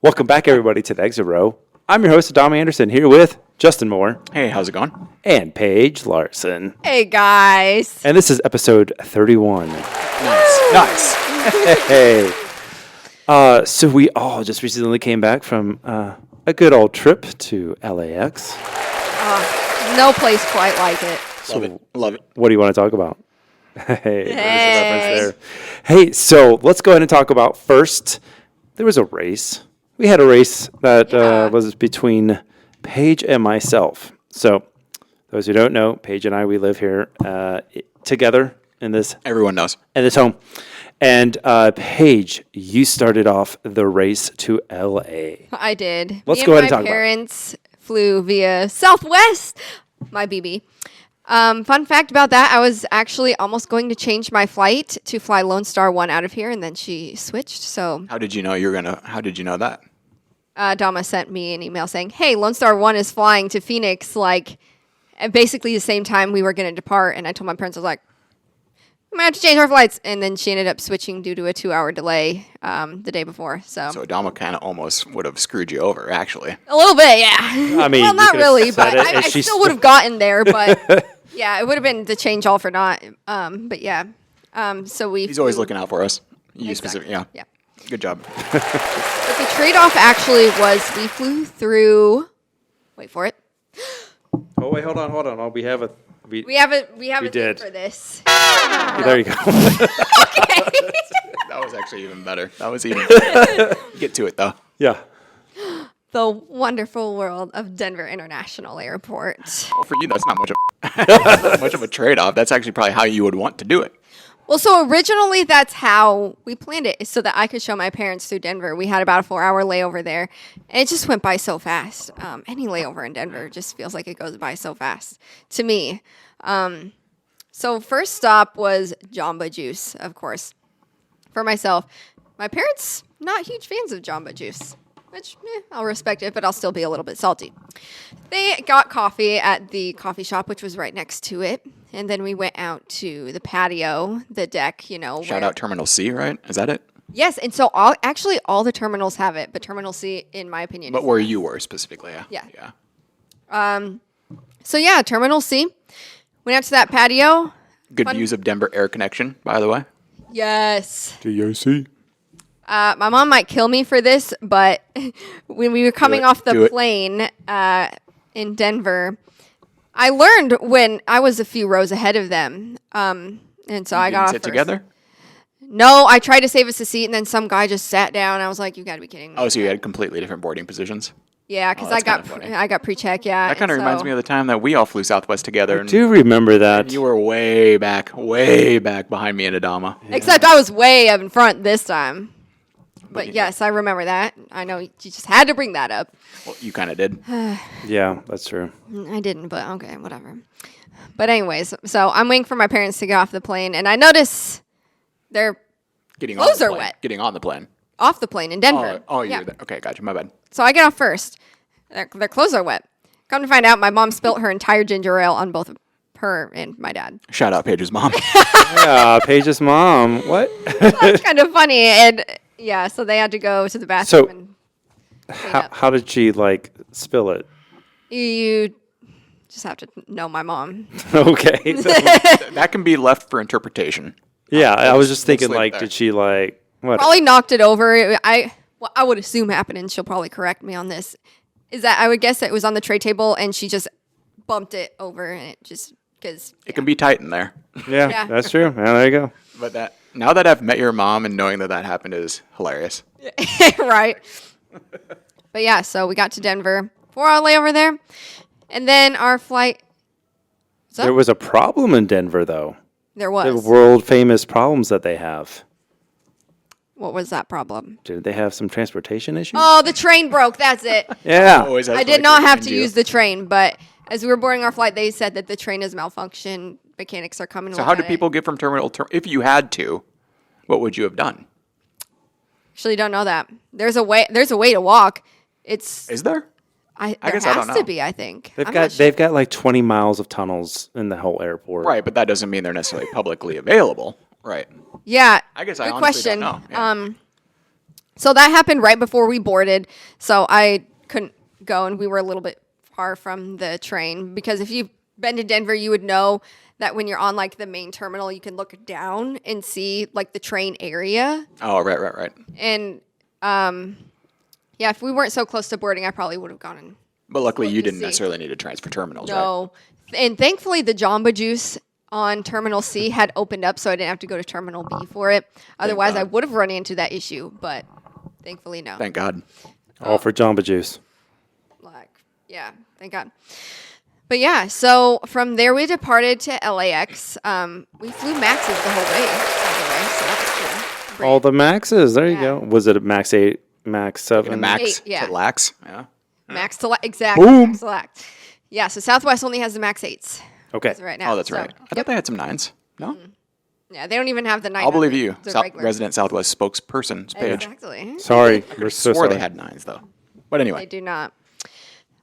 Welcome back, everybody, to the Exit Row. I'm your host, Adama Anderson, here with Justin Mohr. Hey, how's it going? And Paige Larsen. Hey, guys. And this is episode 31. Nice. Hey. So we all just recently came back from a good old trip to LAX. No place quite like it. Love it. What do you want to talk about? Hey, there's a reference there. Hey, so let's go ahead and talk about first, there was a race. We had a race that was between Paige and myself. So those who don't know, Paige and I, we live here together in this. Everyone knows. In this home. And Paige, you started off the race to LA. I did. Let's go ahead and talk about it. My parents flew via Southwest, my BB. Fun fact about that, I was actually almost going to change my flight to fly Lone Star 1 out of here, and then she switched, so... How did you know that? Adama sent me an email saying, hey, Lone Star 1 is flying to Phoenix, like, at basically the same time we were going to depart, and I told my parents, I was like, we might have to change our flights, and then she ended up switching due to a 2-hour delay the day before, so... So Adama kind of almost would have screwed you over, actually. A little bit, yeah. I mean, well, not really, but I she still would have gotten there, but... Yeah, it would have been the change all for naught. But yeah. So we. He's always looking out for us. Exactly. Yeah. Good job. But the trade-off actually was we flew through. Wait for it. Oh, wait, hold on. Oh, we have a We have a thing did. for this. There you go. Okay. That was actually even better. Get to it, though. Yeah. The wonderful world of Denver International Airport. Well, for you, that's not much of a trade-off. That's actually probably how you would want to do it. Well, so originally that's how we planned it, so that I could show my parents through Denver. We had about a 4-hour layover there, and it just went by so fast. Any layover in Denver just feels like it goes by so fast to me. So first stop was Jamba Juice, of course, for myself. My parents, not huge fans of Jamba Juice, which I'll respect it, but I'll still be a little bit salty. They got coffee at the coffee shop, which was right next to it. And then we went out to the patio, the deck, Shout out Terminal C, right? Is that it? Yes, and so all the terminals have it, but Terminal C, in my opinion, But where you were specifically, yeah. Yeah. So yeah, Terminal C. Went out to that patio. Good views of Denver Air Connection, by the way. Yes. DOC. My mom might kill me for this, but when we were coming off the plane in Denver, I learned when I was a few rows ahead of them, and so I got off sit first. Together? No, I tried to save us a seat, and then some guy just sat down. I was like, "You got to be kidding me!" Oh, so you had completely different boarding positions? Yeah, because I got pre-check. Yeah, That kind of reminds me of the time that we all flew Southwest together. I do remember that. You were way back behind me and Adama. Yeah. Except I was way up in front this time. But yes, I remember that. I know you just had to bring that up. Well, you kind of did. Yeah, that's true. I didn't, but okay, whatever. But anyways, so I'm waiting for my parents to get off the plane, and I notice their clothes are wet. Getting on the plane. Off the plane in Denver. Oh, you're there. Okay, gotcha. My bad. So I get off first. Their clothes are wet. Come to find out, my mom spilt her entire ginger ale on both her and my dad. Shout out Paige's mom. Yeah, Paige's mom. What? That's kind of funny. And yeah, so they had to go to the bathroom. How did she spill it? You just have to know my mom. Okay. That can be left for interpretation. Yeah, I was just thinking did she what? Probably knocked it over. What I would assume happened, and she'll probably correct me on this, is that I would guess it was on the tray table and she just bumped it over, and it just because it can be tight in there. Yeah, that's true. Yeah, there you go. But now that I've met your mom and knowing that happened is hilarious. Right. But yeah, so we got to Denver, 4-hour layover there, and then our flight. There was a problem in Denver, though. There was. The world famous problems that they have. What was that problem? Did they have some transportation issues? Oh, the train broke. That's it. Yeah. I did not have to use the train, but as we were boarding our flight, they said that the train is malfunctioned. Mechanics are coming. So how did people get from terminal if you had to, what would you have done? Actually, don't know that. There's a way to walk. Is there? I guess there I don't has know. to be, I think. They've got 20 miles of tunnels in the whole airport. Right, but that doesn't mean they're necessarily publicly available. Right. Yeah. I guess good I honestly question. don't know. Yeah. So that happened right before we boarded. So I couldn't go, and we were a little bit far from the train, because if you've been to Denver, you would know that when you're on like the main terminal, you can look down and see like the train area. Oh, right. And yeah, if we weren't so close to boarding, I probably would have gone in. But luckily, you to didn't see. necessarily need to transfer terminals, right? No. And thankfully, the Jamba Juice on Terminal C had opened up, so I didn't have to go to Terminal B for it. Otherwise, I God. would have run into that issue, but thankfully, no. Thank God. All for Jamba Juice. Like, yeah, thank God. But yeah, so from there we departed to LAX. We flew Maxes the whole way, by the way, so that was cool. All the Maxes. There you Yeah. go. Was it a Max 8, Max 7? And Max 8, yeah. to LAX. Yeah. Max to exactly. Boom. Max to LAX. Yeah, so Southwest only has the Max 8s Okay. as of right now. Oh, that's so, right. I thought they had some 9s. No? Yeah, they don't even have the 9. I'll believe you. The regular. Resident Southwest spokesperson, Paige. Exactly. Sorry. We're so Swore sorry. they had 9s, though. But They anyway. do not.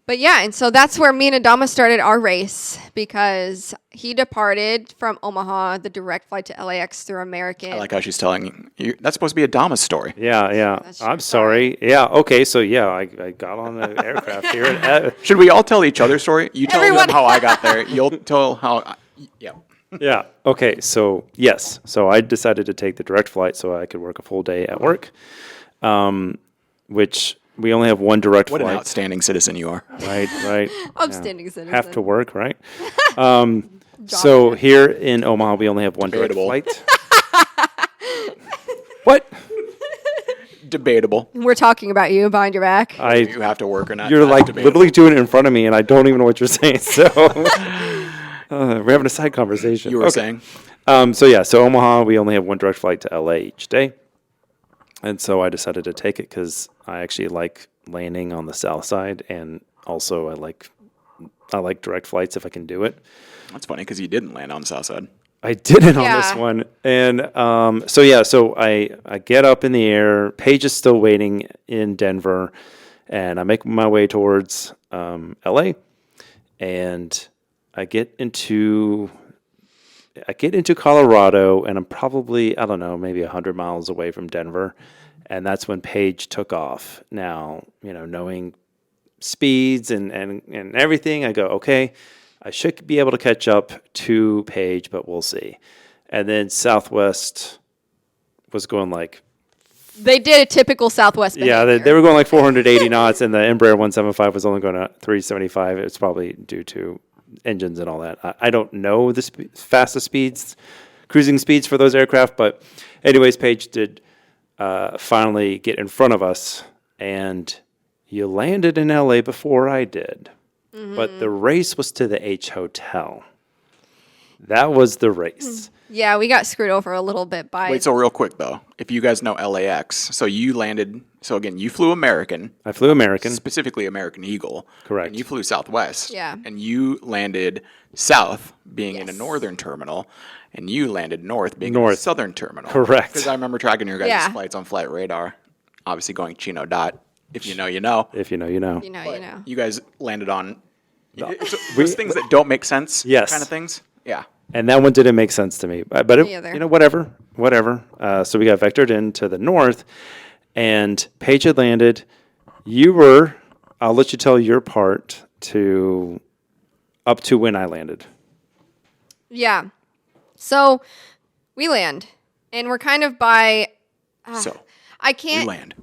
But yeah, and so that's where me and Adama started our race, because he departed from Omaha, the direct flight to LAX through American. I like how she's telling you. That's supposed to be Adama's story. Yeah. That's I'm true. sorry. Yeah. Okay. So yeah, I got on the aircraft here. Should we all tell each other's story? You tell Everyone. them how I got there. You'll tell how. Yeah. Yeah. Okay. So yes. So I decided to take the direct flight so I could work a full day at work, which we only have one direct What an flight. outstanding citizen you are. Right. Upstanding citizen. Have to work, right? So here in Omaha, we only have one direct Debatable. flight. What? Debatable. We're talking about you behind your back. You have to work or not. You're That's like debatable. literally doing it in front of me, and I don't even know what you're saying. So we're having a side conversation. You were Okay. saying. So Omaha, we only have one direct flight to LA each day, and so I decided to take it because I actually like landing on the south side, and also I like direct flights if I can do it. That's funny because you didn't land on the south side. I didn't on this Yeah. one, and so I get up in the air. Paige is still waiting in Denver, and I make my way towards LA, and I get into Colorado, and I'm probably, I don't know, maybe 100 miles away from Denver, and that's when Paige took off. Now, knowing speeds and everything, I go, okay, I should be able to catch up to Paige, but we'll see. And then Southwest was going like, They did a typical Southwest yeah, behavior. they were going like 480 knots, and the Embraer 175 was only going to 375. It's probably due to engines and all that. I don't know the fastest speeds, cruising speeds for those aircraft, but anyways, Paige did finally get in front of us, and you landed in LA before I did. But the race was to the H Hotel. That was the race. Yeah, we got screwed over a little bit by. Wait, so real quick though, if you guys know LAX, so you landed. So again, you flew American, I flew American. specifically American Eagle. Correct. And you flew Southwest. Yeah. And you landed south, being in a Yes. northern terminal, and you landed north, being in a North. southern terminal. Correct. Because I remember tracking your guys' Yeah. flights on Flight Radar, obviously going Chino Dot. If you know, you know. If you know, you know. you know. You guys landed on those things that don't make sense. Yes. Kind of things. Yeah. And that one didn't make sense to me. But Me either. whatever. So we got vectored into the north, and Paige had landed. I'll let you tell your part up to when I landed. Yeah. So we land, and we're kind of by. So I we can't. land.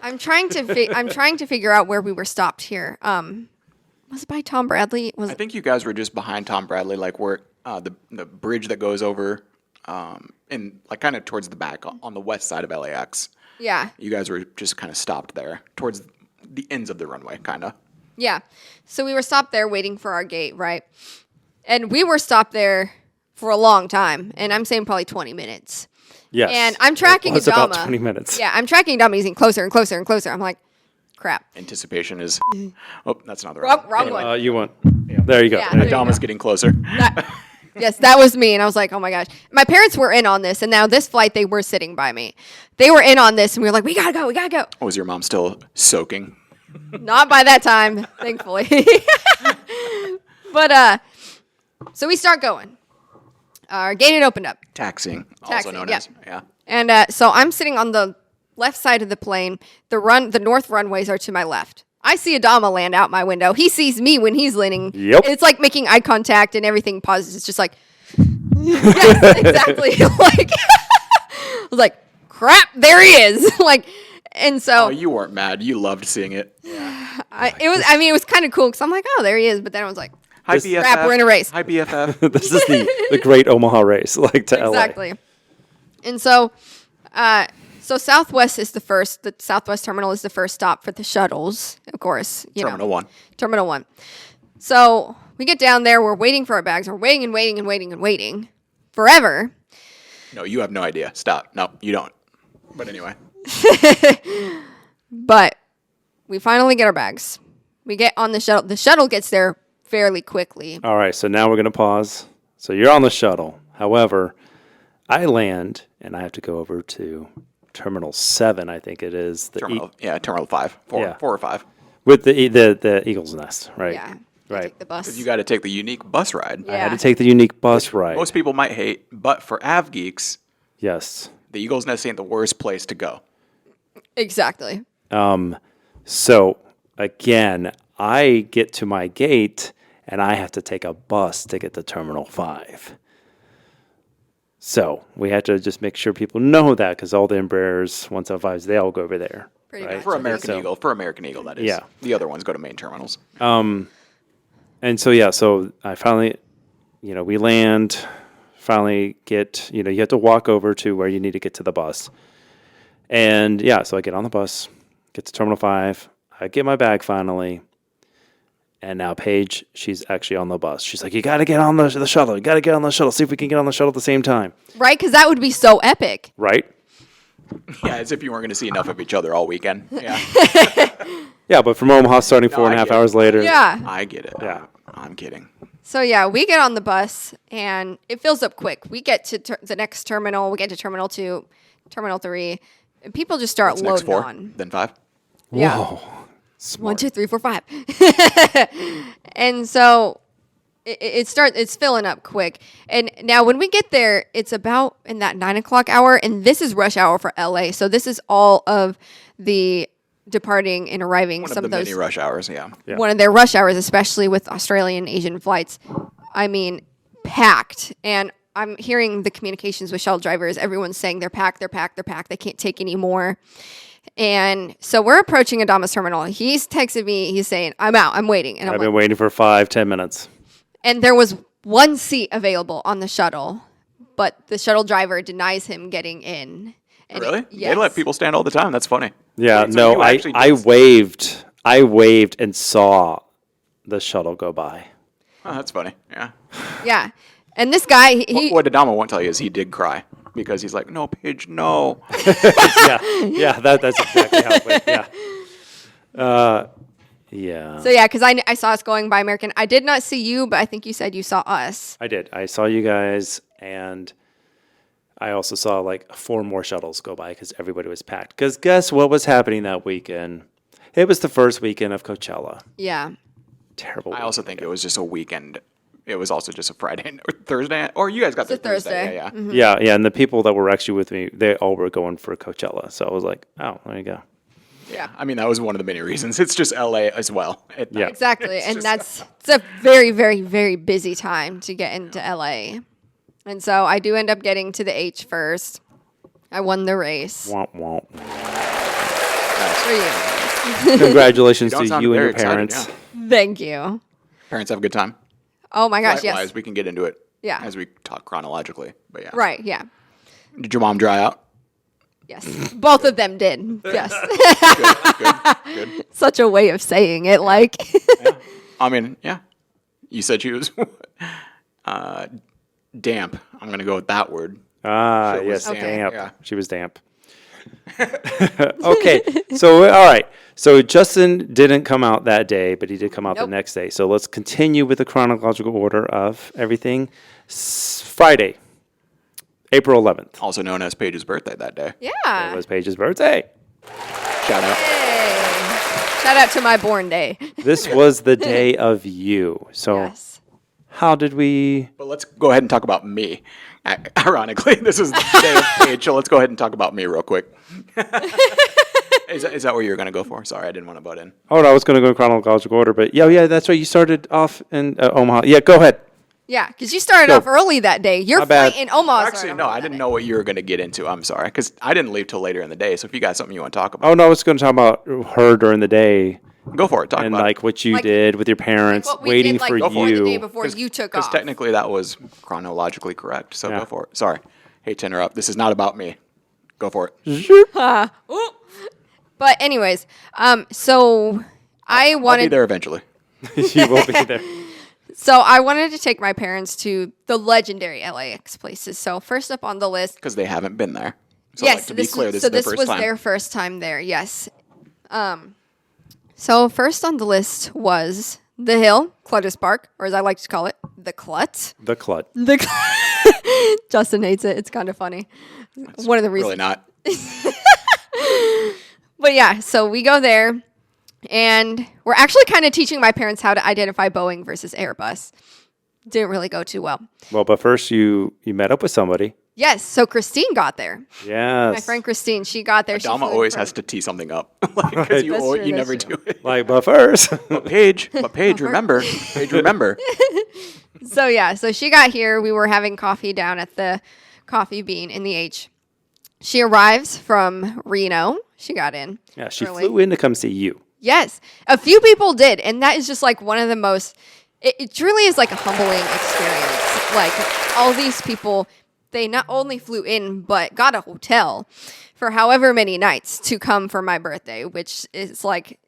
I'm trying to figure out where we were stopped here. Was it by Tom Bradley? I think you guys were just behind Tom Bradley, like where the bridge that goes over, in like kind of towards the back on the west side of LAX. Yeah. You guys were just kind of stopped there towards the ends of the runway, kind of. Yeah. So we were stopped there waiting for our gate, right? And we were stopped there for a long time, and I'm saying probably 20 minutes. Yes. And I'm tracking It was about Adama. 20 minutes. Yeah, I'm tracking Adama. He's getting closer and closer and closer. I'm like, crap. Anticipation is. Oh, that's not the right. Wrong one. You want. There you go. Yeah, There you there go. you Adama's getting closer. Yes, that was me. And I was like, oh my gosh. My parents were in on this, and now this flight, they were sitting by me. They were in on this, and we were like, we gotta go. Was your mom still soaking? Not by that time, thankfully. But, so we start going. Our gate had opened up. Taxiing, also Taxiing, known yeah. as. Yeah. And so I'm sitting on the left side of the plane. The north runways are to my left. I see Adama land out my window. He sees me when he's landing. Yep. It's like making eye contact and everything pauses. It's just like, yes, exactly. Like, I was like, crap, there he is. Like, and so Oh, you weren't mad. You loved seeing it. it was kind of cool because I'm like, oh, there he is. But then I was like, Hi, This- BFF. crap, we're in a race. Hi, BFF. This is the great Omaha race, like to LA. Exactly. And so, so Southwest is the first. The Southwest terminal is the first stop for the shuttles, of course. Terminal 1. Terminal 1. So we get down there. We're waiting for our bags. We're waiting and waiting and waiting and waiting forever. No, you have no idea. Stop. No, you don't. But anyway. But we finally get our bags. We get on the shuttle. The shuttle gets there fairly quickly. All right, so now we're going to pause. So you're on the shuttle. However, I land and I have to go over to Terminal 7, I think it is. Terminal 5. 4 Yeah. or 5. With the Eagle's Nest, right? Yeah. Right. Take the bus. You got to take the unique bus ride. Yeah. I had to take the unique bus ride. Most people might hate, but for Av geeks, Yes. the Eagle's Nest ain't the worst place to go. Exactly. So again, I get to my gate and I have to take a bus to get to Terminal 5. So we have to just make sure people know that because all the Embraers, 175s, they all go over there. Pretty right? much. For American So- Eagle. For American Eagle, that is. Yeah. The other ones go to main terminals. And so, yeah, so I finally, we land, finally get, you have to walk over to where you need to get to the bus. And yeah, so I get on the bus, get to Terminal 5, I get my bag finally. And now Paige, she's actually on the bus. She's like, you got to get on the shuttle. You got to get on the shuttle. See if we can get on the shuttle at the same time. Right? Because that would be so epic. Right? Yeah, as if you weren't going to see enough of each other all weekend. Yeah. Yeah, but from Omaha starting four and a I half get it. hours later. Yeah. I get it. Yeah. I'm kidding. So yeah, we get on the bus and it fills up quick. We get to the next terminal. We get to Terminal 2, Terminal 3, and people just start What's next loading 4? on. Then 5? Yeah. Whoa. 1, 2, 3, 4, 5. And so it's filling up quick. And now when we get there, it's about in that 9 o'clock hour, and this is rush hour for LA. So this is all of the departing and arriving. One some of the of mini those rush hours, yeah. one of their rush hours, especially with Australian Asian flights. I mean, packed. And I'm hearing the communications with shuttle drivers. Everyone's saying they're packed, they're packed, they're packed. They can't take any more. And so we're approaching Adama's terminal. He's texted me. He's saying, I'm out. I'm waiting. And I'm I've like, been waiting for 5-10 minutes. and there was one seat available on the shuttle, but the shuttle driver denies him getting in. And Really? Yes. They let people stand all the time. That's funny. Yeah, Wait, so no, you I actually I did- waved. I waved and saw the shuttle go by. Oh, that's funny. Yeah. Yeah. And this guy, he What Adama won't tell you is he did cry because he's like, no, Paige, no. Yeah, that's exactly how it went. Yeah. Yeah. so yeah, because I saw us going by American. I did not see you, but I think you said you saw us. I did. I saw you guys, and I also saw like 4 more shuttles go by because everybody was packed. Because guess what was happening that weekend? It was the first weekend of Coachella. Yeah. Terrible. I also think it was just a weekend. It was also just a Friday or Thursday. Or you guys got It's there a Thursday. Thursday. Yeah, yeah. Mm-hmm. Yeah, and the people that were actually with me, they all were going for Coachella. So I was like, oh, there you go. Yeah. I mean, that was one of the many reasons. It's just LA as well. Yeah. Exactly. And just- it's a very, very, very busy time to get into LA. And so I do end up getting to the H first. I won the race. Womp womp. For you. Congratulations You don't to sound you and very your excited, parents. yeah. Thank you. Parents have a good time. Oh my gosh, Likewise, yes. we can get into it Yeah. as we talk chronologically. But yeah. Right, yeah. Did your mom dry out? Yes. Both of them did. Yes. Good. Such a way of saying it, like. I mean, yeah. You said she was damp. I'm going to go with that word. Ah, She was yes, damp. damp. Yeah. She was damp. Okay, so all right. So Justin didn't come out that day, but he did come out Nope. the next day. So let's continue with the chronological order of everything. Friday, April 11th. Also known as Paige's birthday that day. Yeah. It was Paige's birthday. Shout out. Hey. Shout out to my born day. This was the day of you. So Yes. how did we? But let's go ahead and talk about me. Ironically, this is the day of Paige, so let's go ahead and talk about me real quick. Is that what you were going to go for? Sorry, I didn't want to butt in. Oh, no, I was going to go in chronological order, but yeah, that's right. You started off in Omaha. Yeah, go ahead. Yeah, because you started off early that day. Your bad. flight in Omaha. Actually, no, I didn't know what you were going to get into. I'm sorry, because I didn't leave till later in the day. So if you got something you want to talk about, Oh, no, I was going to talk about her during the day go for it. Talk and about like what you Like- did with your parents, what we waiting did, like, for before the day you. before you took because off. technically that was chronologically correct. So Yeah. go for it. Sorry, hate to interrupt. This is not about me. Go for it. But anyways, so I I'll be wanted there eventually. You will be there. so I wanted to take my parents to the legendary LAX places. So first up on the list, Because they haven't been there. So yes, like, to be this clear, was, this so is their this first was time. their first time there. Yes. So first on the list was the Hill, Cluttis Park, or as I like to call it, the Clut. The clut. The Clut. Justin hates it. It's kind of funny. One of the reasons. Really not. But yeah, so we go there, and we're actually kind of teaching my parents how to identify Boeing versus Airbus. Didn't really go too well. Well, but first you met up with somebody. Yes, so Christine got there. Yes. My friend Christine, she got there. She Adama flew in always from- has to tee something up. Because you, That's true, you that's never true. do it. Like, but first. But Paige, remember. Paige, remember. So yeah, so she got here. We were having coffee down at the Coffee Bean in the H. She arrives from Reno. She got in. Yeah, she early. flew in to come see you. Yes, a few people did, and that is just like one of the most. It truly is like a humbling experience. Like all these people, they not only flew in but got a hotel for however many nights to come for my birthday, which is like.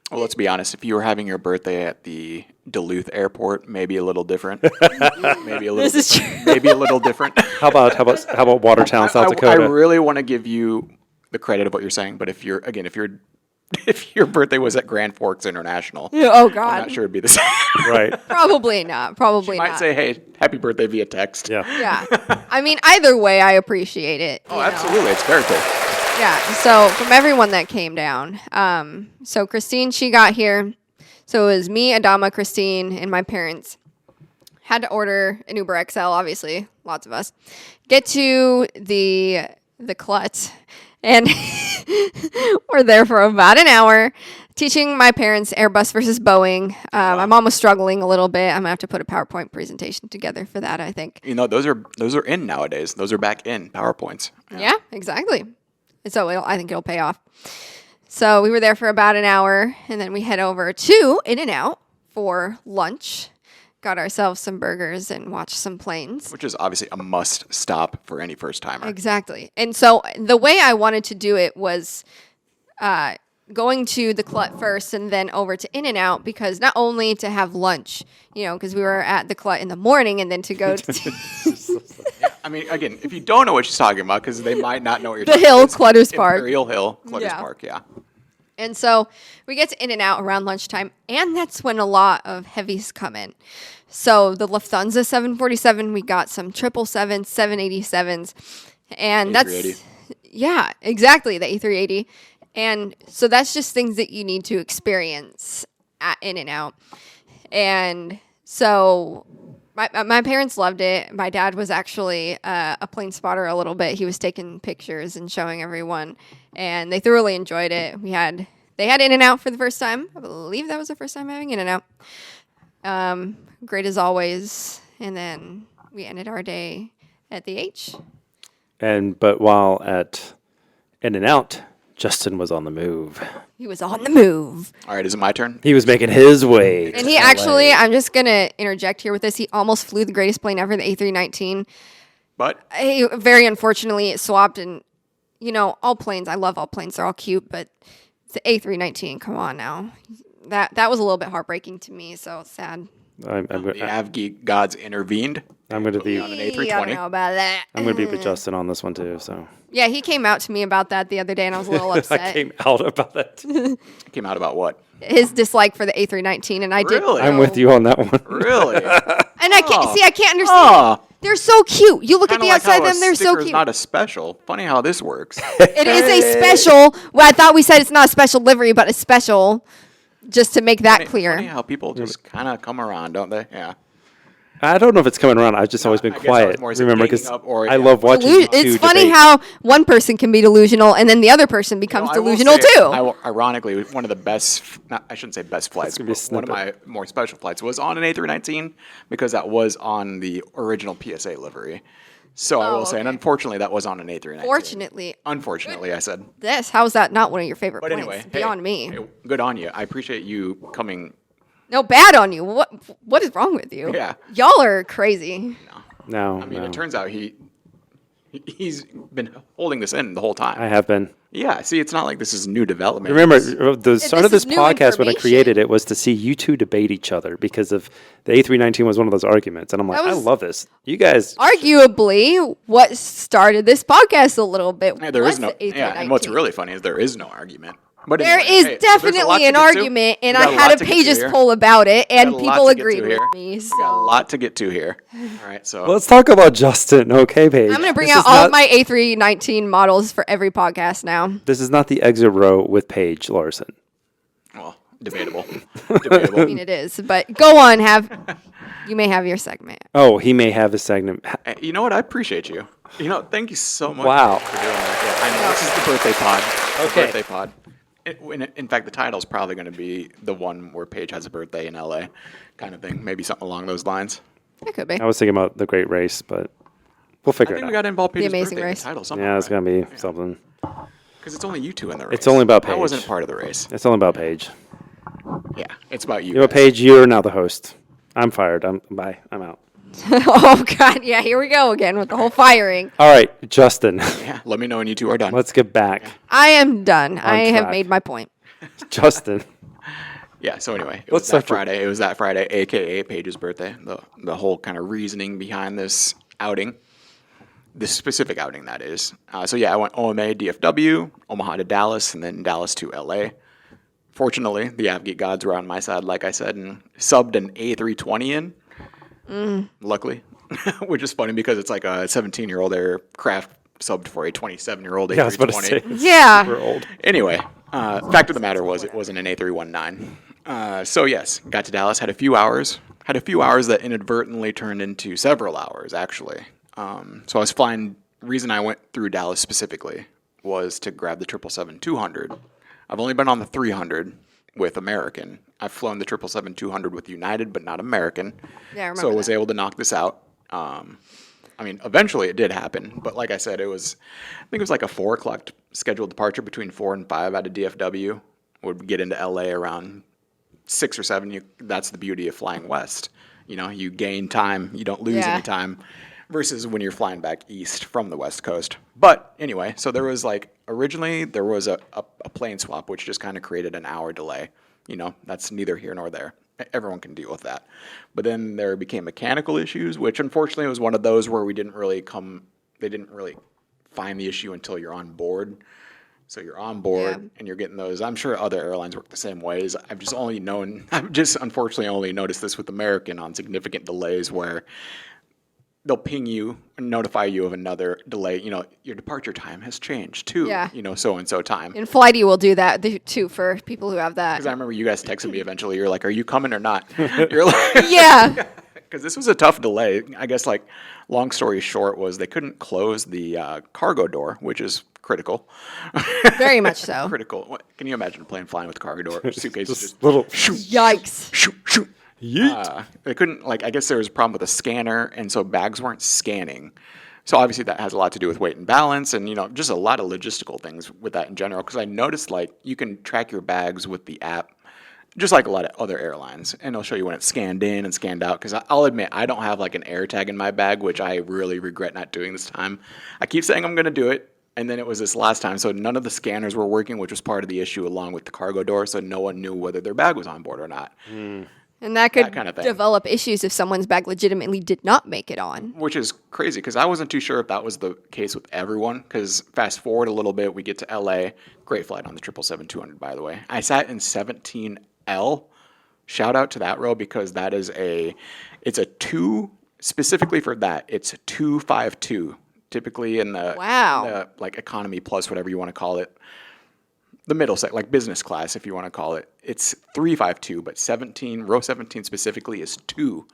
Well, let's be honest. If you were having your birthday at the Duluth airport, maybe a little different. Maybe a little. This is different. Maybe a little different. How about Watertown, South I Dakota? really want to give you the credit of what you're saying, but if your birthday was at Grand Forks International, Oh I'm God, not sure it'd be the same. Right. probably not. Probably Might not. say, "Hey, happy birthday" via text. Yeah. Yeah, I mean either way, I appreciate it. Oh, you know. absolutely. It's very cool. Yeah, so from everyone that came down. So Christine, she got here. So it was me, Adama, Christine, and my parents. Had to order an Uber XL, obviously, lots of us. Get to the Clut, and we're there for about an hour teaching my parents Airbus versus Boeing. My mom was struggling a little bit. I'm gonna have to put a PowerPoint presentation together for that, I think. You know, those are in nowadays. Those are back in PowerPoints. Yeah, exactly. So I think it'll pay off. So we were there for about an hour, and then we head over to In-N-Out for lunch. Got ourselves some burgers and watched some planes. Which is obviously a must stop for any first timer. Exactly. And so the way I wanted to do it was going to the Clut first and then over to In-N-Out, because not only to have lunch, because we were at the Clut in the morning, and then to go to I mean, again, if you don't know what she's talking about, because they might not know what you're The talking Hill, about. Clutter's Park. Imperial Hill, Clutter's Yeah. Park, yeah. And so we get to In-N-Out around lunchtime, and that's when a lot of heavies come in. So the Lufthansa 747, we got some 777s, 787s, and A380. yeah, exactly, the A380. And so that's just things that you need to experience at In-N-Out. And so my parents loved it. My dad was actually a plane spotter a little bit. He was taking pictures and showing everyone, and they thoroughly enjoyed it. They had In-N-Out for the first time. I believe that was the first time having In-N-Out. Great as always. And then we ended our day at the H. But while at In-N-Out, Justin was on the move. He was on the move. All right, is it my turn? He was making his way. And he actually, I'm just going to interject here with this. He almost flew the greatest plane ever, the A319. But Very unfortunately, it swapped. And, all planes, I love all planes. They're all cute. But the A319, come on now. That was a little bit heartbreaking to me. So sad. I'm the Avgeek gods intervened. going to be On an I A320. don't know about that. I'm going to be with Justin on this one too. So Yeah, he came out to me about that the other day, and I was a little upset. I came out about that. It came out about what? His dislike for the A319, and I did. Really? I'm with you on that one. Really? And I can't see. I can't understand. Oh, They're so cute. You look at kind of the like outside how of a them; they're so sticker's cute. not a special. Funny how this works. It is a special. Well, I thought we said it's not a special livery, but a special, just to make that clear. Funny how people just kind of come around, don't they? Yeah. I don't know if it's coming around. I've just always been I guess I was quiet. more Remember, making because up or, I yeah. love watching you two It's funny debate. how one person can be delusional and then the other person becomes I will delusional say, too. Ironically, one of the best, I shouldn't say best flights, gonna be a but one of my snippet. more special flights was on an A319 because that was on the original PSA livery. So I will say, and okay. unfortunately, that was on an A319. Fortunately, Unfortunately, I said. how's that not one of your favorite But points? anyway, hey, Beyond me. hey, good on you. I appreciate you coming. No, bad on you. What is wrong with you? Yeah. Y'all are crazy. No, I mean, no. it turns out he's been holding this in the whole time. I have been. Yeah, see, it's not like this is new development. Remember, the start of this this is new podcast when I created information. it was to see you two debate each other because of the A319 was one of those arguments. And I'm like, That I was- love this. You guys, Arguably, what started this podcast a little bit Yeah, there was is no. the Yeah, and what's A319. really funny is there is no argument. But There anyway, is hey, so there's a lot definitely to an get to. argument, and We I got a had lot a to get to Pages here. poll about it, and We got a lot people to get to agreed here. with me. We got a So lot to get to here. All right, so let's talk about Justin. Okay, Paige. I'm going to bring This out is all not- of my A319 models for every podcast now. This is not the exit row with Paige Larsen. well, debatable. I Debatable. mean, it is, but go on. You may have your segment. Oh, he may have a segment. Hey, you know what? I appreciate you. Thank you so much. Wow. For doing that. Yeah, I know this is the birthday pod. Okay. The birthday pod. In fact, the title's probably going to be the one where Paige has a birthday in LA, kind of thing. Maybe something along those lines. It could be. I was thinking about the Great Race, but we'll figure I think it we out. got to involve Paige's Amazing birthday in Race. the title somehow. Yeah, it's going to be something. Because it's only you two in the race. It's only about I Paige. wasn't part of the race. It's only about Paige. Yeah, it's about you. You know, guys. Paige, you're now the host. I'm fired. Bye. I'm out. Oh, God. Yeah, here we go again with the whole firing. All right, Justin. Yeah, let me know when you two are done. Let's get back. I am done. I have track. made my point. Justin. Yeah, so anyway, it Let's was that start your- Friday. It was that Friday, aka Paige's birthday. The whole kind of reasoning behind this outing, this specific outing, that is. So yeah, I went OMA, DFW, Omaha to Dallas, and then Dallas to LA. Fortunately, the Avgeek gods were on my side, like I said, and subbed an A320 in. Luckily, which is funny because it's like a 17-year-old aircraft subbed for a 27-year-old A320. Yeah, I was about to say. Yeah. We're old. Anyway, fact of the matter was it wasn't an A319. So yes, got to Dallas, had a few hours that inadvertently turned into several hours actually. So I was flying. Reason I went through Dallas specifically was to grab the 777-200. I've only been on the 300 with American. I've flown the 777-200 with United, but not American. Yeah, I remember so I was that. able to knock this out. I mean, eventually it did happen, but like I said, I think it was like a 4 o'clock scheduled departure between 4 and 5 out of DFW. Would get into LA around 6 or 7. That's the beauty of flying west. You gain time, you don't lose Yeah. any time, versus when you're flying back east from the west coast. But anyway, so there was originally there was a plane swap, which just kind of created an hour delay. That's neither here nor there. Everyone can deal with that. But then there became mechanical issues, which unfortunately was one of those where they didn't really find the issue until you're on board. So you're on board Yeah. and you're getting those. I'm sure other airlines work the same ways. I've just unfortunately only noticed this with American on significant delays where they'll ping you and notify you of another delay. Your departure time has changed to, Yeah. so-and-so time. And Flighty will do that too for people who have that. Because I remember you guys texted me eventually. You're like, are you coming or not? You're like, Yeah. because this was a tough delay. I guess, long story short was they couldn't close the cargo door, which is critical. Very much so. Critical. Can you imagine a plane flying with a cargo door? Suitcases just Little. Yikes. shoot, shoot. Yeet. They couldn't, I guess there was a problem with the scanner, and so bags weren't scanning. So obviously that has a lot to do with weight and balance and, just a lot of logistical things with that in general. Because I noticed, you can track your bags with the app, just like a lot of other airlines. And it'll show you when it's scanned in and scanned out. Because I'll admit, I don't have, an air tag in my bag, which I really regret not doing this time. I keep saying I'm going to do it. And then it was this last time. So none of the scanners were working, which was part of the issue along with the cargo door. So no one knew whether their bag was on board or not. And that could kind of thing. develop issues if someone's bag legitimately did not make it on. Which is crazy because I wasn't too sure if that was the case with everyone. Because fast forward a little bit, we get to LA. Great flight on the 777-200, by the way. I sat in 17L. Shout out to that row because it's a 2, specifically for that, it's a 252. Typically in the, Wow. the economy plus, whatever you want to call it. the middle set, like business class, if you want to call it. It's 352, but row 17 specifically is 252.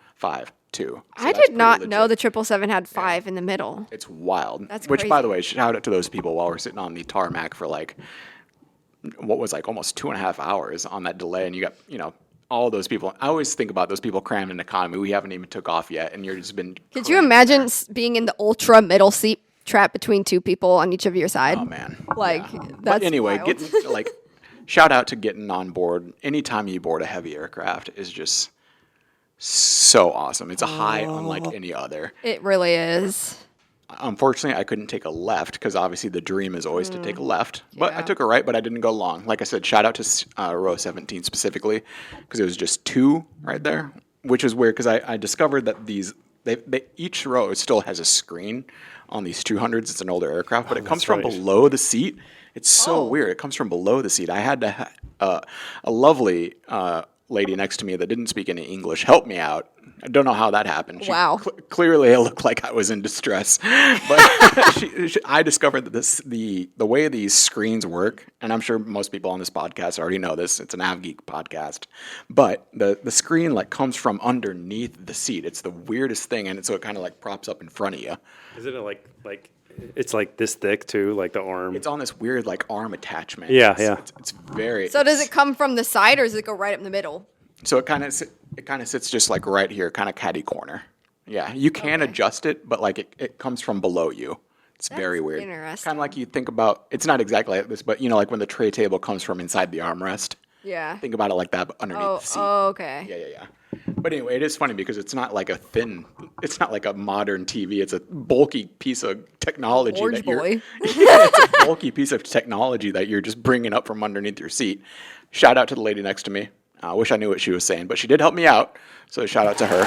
So I that's did not pretty know the legit. 777 had 5 in the middle. It's wild. That's Which, by the crazy. way, shout out to those people while we're sitting on the tarmac for like what was like almost 2.5 hours on that delay, and you got all those people. I always think about those people crammed in economy. We haven't even took off yet, and you're just been. Could you crammed imagine there. being in the ultra middle seat trapped between 2 people on each of your side? Oh man, Like, Yeah. that's But anyway, wild. getting like shout out to getting on board. Anytime you board a heavy aircraft is just so awesome. It's a high unlike any other. It really is. Unfortunately, I couldn't take a left because obviously the dream is always to take a left. But I Yeah. took a right, but I didn't go long. Like I said, shout out to row 17 specifically because it was just 2 right there, which is weird because I discovered that each row still has a screen on these 200s. It's an older aircraft, but it comes from right. below the seat. It's so Oh. weird. It comes from below the seat. I had to a lovely lady next to me that didn't speak any English help me out. I don't know how that happened. Wow. Clearly, it looked like I was in distress. But I discovered that the way these screens work, and I'm sure most people on this podcast already know this. It's an AvGeek podcast, but the screen like comes from underneath the seat. It's the weirdest thing, and so it kind of like props up in front of you. Isn't it like it's like this thick too, like the arm? It's on this weird like arm attachment. Yeah, It's- yeah. It's very. So does it come from the side or does it go right up in the middle? So it kind of sits just like right here, kind of caddy corner. Yeah, you can Okay. adjust it, but like it comes from below you. It's very That's weird. interesting. Kind of like you think about. It's not exactly like this, but like when the tray table comes from inside the armrest. Yeah. Think about it like that, but underneath Oh, the seat. okay. Yeah. But anyway, it is funny because it's not like it's not like a modern TV. It's a bulky piece of technology Orange that you're. boy. It's a bulky piece of technology that you're just bringing up from underneath your seat. Shout out to the lady next to me. I wish I knew what she was saying, but she did help me out. So shout out to her.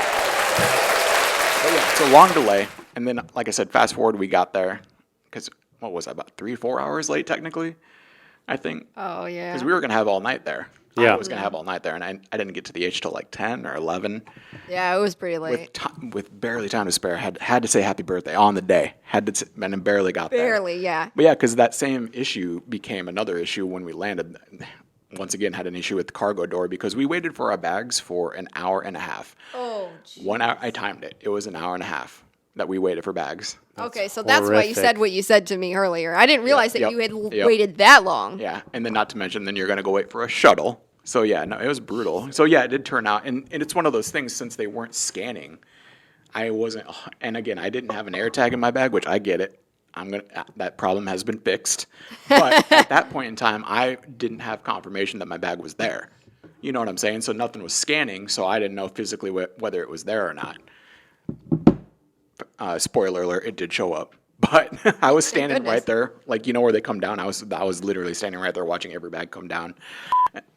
But yeah, it's a long delay. And then, like I said, fast forward, we got there. Because, what was that, about 3-4 hours late, technically? I think. Oh, yeah. Because we were going to have all night there. Yeah. I was going to have all night there. And I didn't get to the H till like 10 or 11. Yeah, it was pretty late. With barely time to spare. Had to say happy birthday on the day. And then barely got there. Barely, yeah. But yeah, because that same issue became another issue when we landed. Once again, had an issue with the cargo door because we waited for our bags for an hour and a half. Oh, 1 hour, I timed it. It was an hour and a half that we waited for bags. okay, so that's why you said horrific. what you said to me earlier. I didn't realize that Yep, you had yep. waited that long. Yeah, and then not to mention, then you're going to go wait for a shuttle. So yeah, no, it was brutal. So yeah, it did turn out, and it's one of those things since they weren't scanning. I wasn't, and again, I didn't have an air tag in my bag, which I get it. That problem has been fixed. But at that point in time, I didn't have confirmation that my bag was there. You know what I'm saying? So nothing was scanning, so I didn't know physically whether it was there or not. Spoiler alert, it did show up. But I was standing goodness. right there, like where they come down. I was literally standing right there watching every bag come down.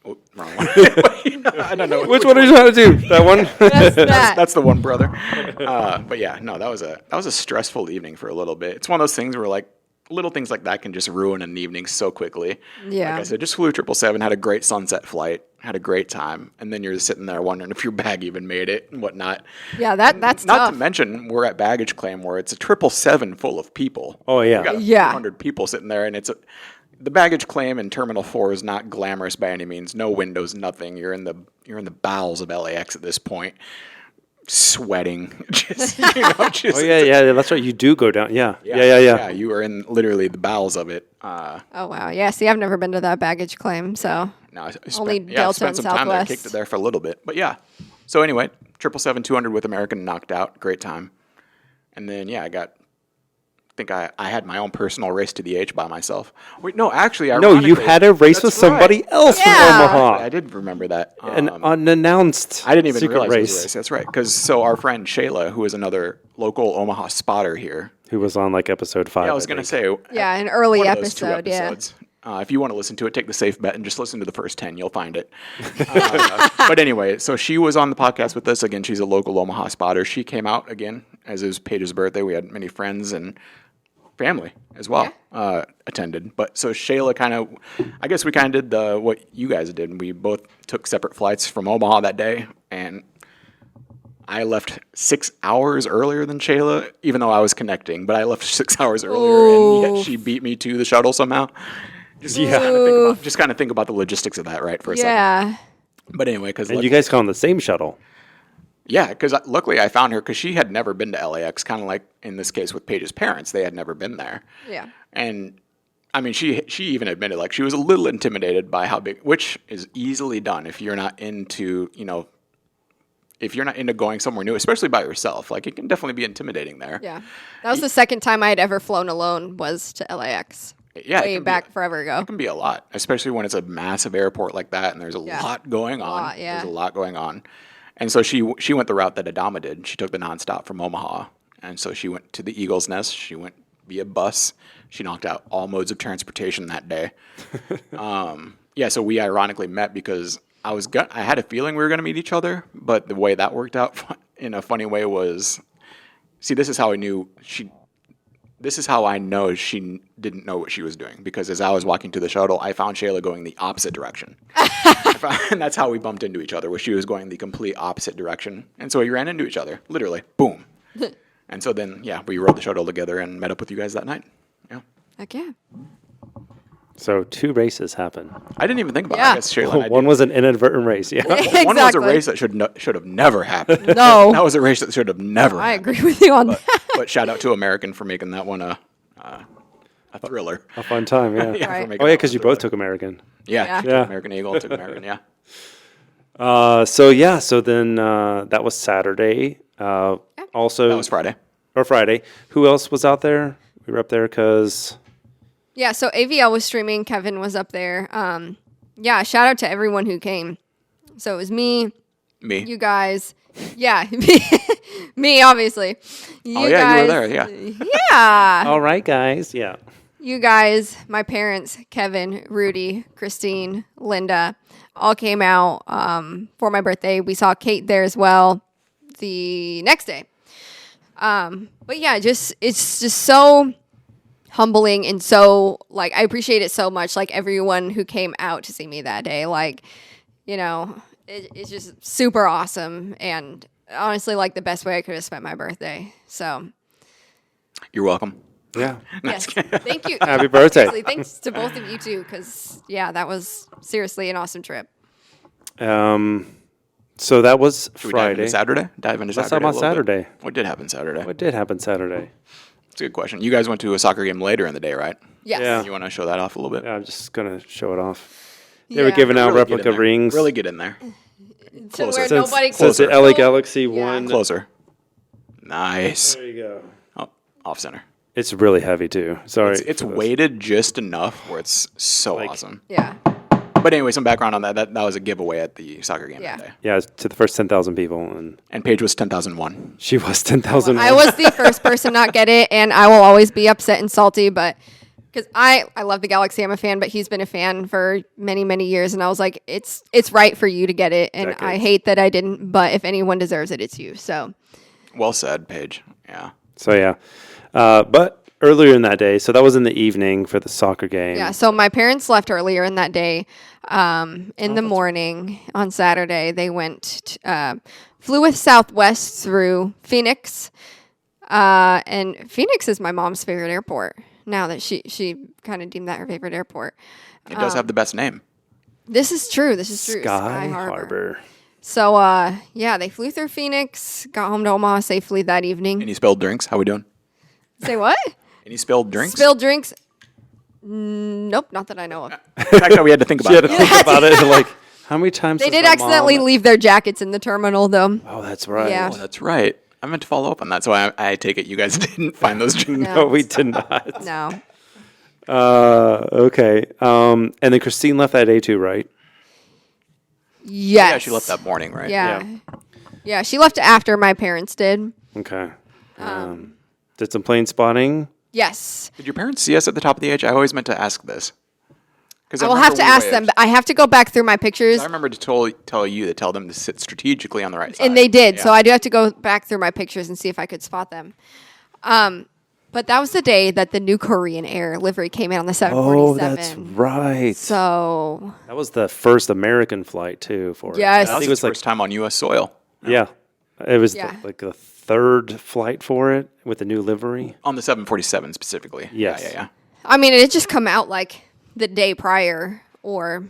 Oh, wrong one. I don't know Which one are you trying to do? That one? That's that. that's the one, brother. But yeah, no, that was a stressful evening for a little bit. It's one of those things where like little things like that can just ruin an evening so quickly. Yeah. Like I said, just flew 777, had a great sunset flight, had a great time, and then you're just sitting there wondering if your bag even made it and whatnot. Yeah, that's Not tough. to mention, we're at baggage claim where it's a 777 full of people. Oh, yeah. We got Yeah. 200 people sitting there, and the baggage claim in Terminal 4 is not glamorous by any means. No windows, nothing. You're in the bowels of LAX at this point, sweating. Just, Oh yeah. That's right. You do go down. Yeah. Yeah. You were in literally the bowels of it. Oh, wow. Yeah, see, I've never been to that baggage claim, so. No, I spent, Only I Delta spent and some time there, Southwest. kicked it there for a little bit. But yeah. So anyway, 777-200 with American knocked out. Great time. And then, yeah, I had my own personal race to the H by myself. Wait, no, actually, No, you ironically- had a race with That's right. somebody else Yeah. from Omaha. I did remember that. An unannounced I didn't even secret realize it race. was a race. That's right. Because our friend Shayla, who is another local Omaha spotter here, Who was on like episode 5. I was going to say, Yeah, an early one of those two episode, yeah. episodes. If you want to listen to it, take the safe bet and just listen to the first 10. You'll find it. But anyway, so she was on the podcast with us. Again, she's a local Omaha spotter. She came out again as it was Paige's birthday. We had many friends and family as well attended. But so Shayla I guess we kind of did what you guys did. We both took separate flights from Omaha that day. And I left 6 hours earlier than Shayla, even though I was connecting. But I left 6 hours earlier, and yet she beat me to the shuttle somehow. Just Ooh. kind of think about the logistics of that, right, for a second. Yeah. But anyway, because And you guys go on the same shuttle. yeah, because luckily I found her because she had never been to LAX, kind of like in this case with Paige's parents. They had never been there. Yeah. And I mean, she even admitted like she was a little intimidated by how big, which is easily done if you're not into, if you're not into going somewhere new, especially by yourself. Like it can definitely be intimidating there. Yeah. That was the second time I had ever flown alone was to LAX. Yeah, Way back forever ago. It can be a lot, especially when it's a massive airport like that and there's a lot going on. Yeah. There's a lot going on. And so she went the route that Adama did. She took the nonstop from Omaha. And so she went to the Eagle's Nest. She went via bus. She knocked out all modes of transportation that day. So we ironically met because I had a feeling we were going to meet each other, but the way that worked out in a funny way was, see, this is how I know she didn't know what she was doing, because as I was walking to the shuttle, I found Shayla going the opposite direction. And that's how we bumped into each other, was she was going the complete opposite direction. And so we ran into each other, literally, boom. And so then, we rode the shuttle together and met up with you guys that night. Yeah. Heck yeah. So 2 races happened. I didn't even think about it. Yeah. I guess Shayla and I One did. was an inadvertent race. Yeah. One was a Exactly. race that should have never happened. No. That was a race that should have never I happened. agree with you on that. But shout out to American for making that one a thriller. A fun time. Yeah. Yeah, for Right. making Oh yeah, that because one you a thriller. both took American. Yeah. Yeah. American Eagle took American, yeah. So then that was Saturday. Also, That was Friday. or Friday. Who else was out there? We were up there because Yeah, so AVL was streaming. Kevin was up there. Shout out to everyone who came. So it was me, Me. you guys. Yeah, me obviously. You you were there, yeah. Yeah. all right, guys. Yeah. You guys, my parents, Kevin, Rudy, Christine, Linda, all came out for my birthday. We saw Kate there as well the next day. But yeah, it's just so humbling and so, like, I appreciate it so much, like, everyone who came out to see me that day. Like, it's just super awesome and honestly, like, the best way I could have spent my birthday. So, You're welcome. Yeah. yes, thank you. Happy birthday. Seriously, thanks to both of you too, because that was seriously an awesome trip. So that was Should we dive into Friday. Saturday? Dive into Let's Saturday. talk about a little bit? Saturday. What did happen Saturday? What did happen Saturday? That's a good question. You guys went to a soccer game later in the day, right? Yes. Yeah. You want to show that off a little bit? Yeah, I'm just gonna show it off. They were Yeah. giving out Really get in replica there. rings. Really get in there. To Closer. where Since, nobody since the could LA control- Galaxy Yeah. won. Closer. Nice. There you go. Oh, off center. It's really heavy too. Sorry. It's for this. weighted just enough where it's so Like- awesome. Yeah. But anyway, some background on that. That was a giveaway at the soccer game Yeah. that day. Yeah, it's to the first 10,000 people, and And Paige was 10,001. she was 10,000. I was the first person not get it, and I will always be upset and salty, but because I love the Galaxy, I'm a fan, but he's been a fan for many, many years, and I was like, it's right for you to get it, and I Decades. hate that I didn't, but if anyone deserves it, it's you. So Well said, Paige. Yeah. So yeah, but earlier in that day, so that was in the evening for the soccer game. yeah, so my parents left earlier in that day. In the morning on Saturday, they flew with Southwest through Phoenix, and Phoenix is my mom's favorite airport. Now that she kind of deemed that her favorite airport. It does have the best name. This is true. This is true. Sky Harbor. So, they flew through Phoenix, got home to Omaha safely that evening. Any spilled drinks? How we doing? Say what? Any spilled drinks? Spilled drinks? Nope, not that I know of. The fact that we had to think about She had to it. think about it. Like, how many times? They has did my accidentally mom- leave their jackets in the terminal, though. Oh, that's right. Yeah. Oh, that's right. I meant to follow up on that, so I take it you guys didn't find those drinks. No. No, we did not. No. Okay. And then Christine left that day too, right? Yes. Yeah, she left that morning, right? Yeah. Yeah, she left after my parents did. Okay. Did some plane spotting. Yes. Did your parents see us at the top of the H? I always meant to ask this. Because I will have to ask them, but I have to go back through my pictures. I remember to tell them to sit strategically on the right side. And they did. So Yeah. I do have to go back through my pictures and see if I could spot them. But that was the day that the new Korean Air livery came in on the 747. Oh, that's right. So, That was the first American flight too for it. Yes. I That think was it was his like first time on U.S. soil. yeah. It was Yeah. like the third flight for it with the new livery. On the 747 specifically. Yes. Yeah. I mean, it had just come out like the day prior or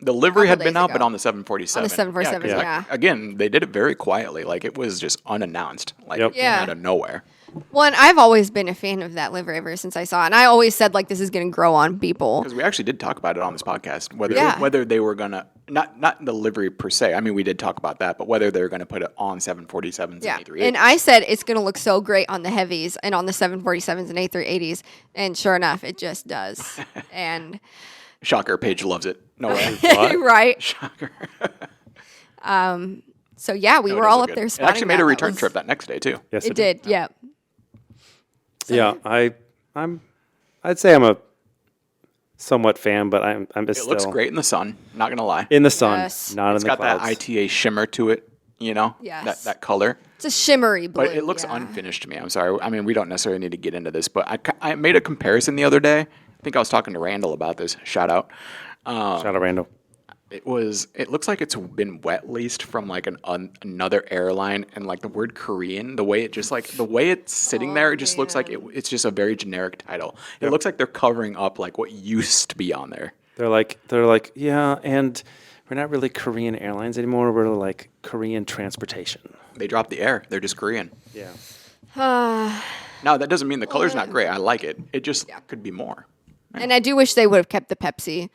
The livery had couple been days out, but ago. on the 747. On the 747, 'cause, yeah. again, they did it very quietly. Like, it was just unannounced. Like, Yep. it came Yeah. out of nowhere. well, and I've always been a fan of that livery ever since I saw it. And I always said like this is going to grow on people. Because we actually did talk about it on this podcast, whether Yeah. whether they were going to, not the livery per se. I mean, we did talk about that, but whether they were going to put it on 747s Yeah, and A380s. and I said it's going to look so great on the heavies and on the 747s and A380s, and sure enough, it just does. And Shocker, Paige loves it. No way. right, Shocker. so yeah, we No, it were does all look up good. there. It Spotting actually made that. a That return was- trip that next day, too. Yes, It did, yeah. Yeah, I'd say I'm a somewhat fan, but I'm just It still looks great in the sun, not going to lie. in the sun, Yes. not It's in the got that clouds. ITA shimmer to it, you know? Yes. That color. It's a shimmery blue. But it looks yeah. unfinished to me. I'm sorry. I mean, we don't necessarily need to get into this, but I made a comparison the other day. I think I was talking to Randall about this. Shout out. Shout out Randall. It looks like it's been wet leased from like another airline, and like the word Korean, the way it's sitting there, it just looks like it's just a very generic title. It looks like they're covering up like what used to be on there. They're like, yeah, and we're not really Korean Airlines anymore. We're like Korean Transportation. They dropped the air. They're just Korean. Yeah. Now that doesn't mean the color's not great. I like it. It just could be more. And I do wish they would have kept the Pepsi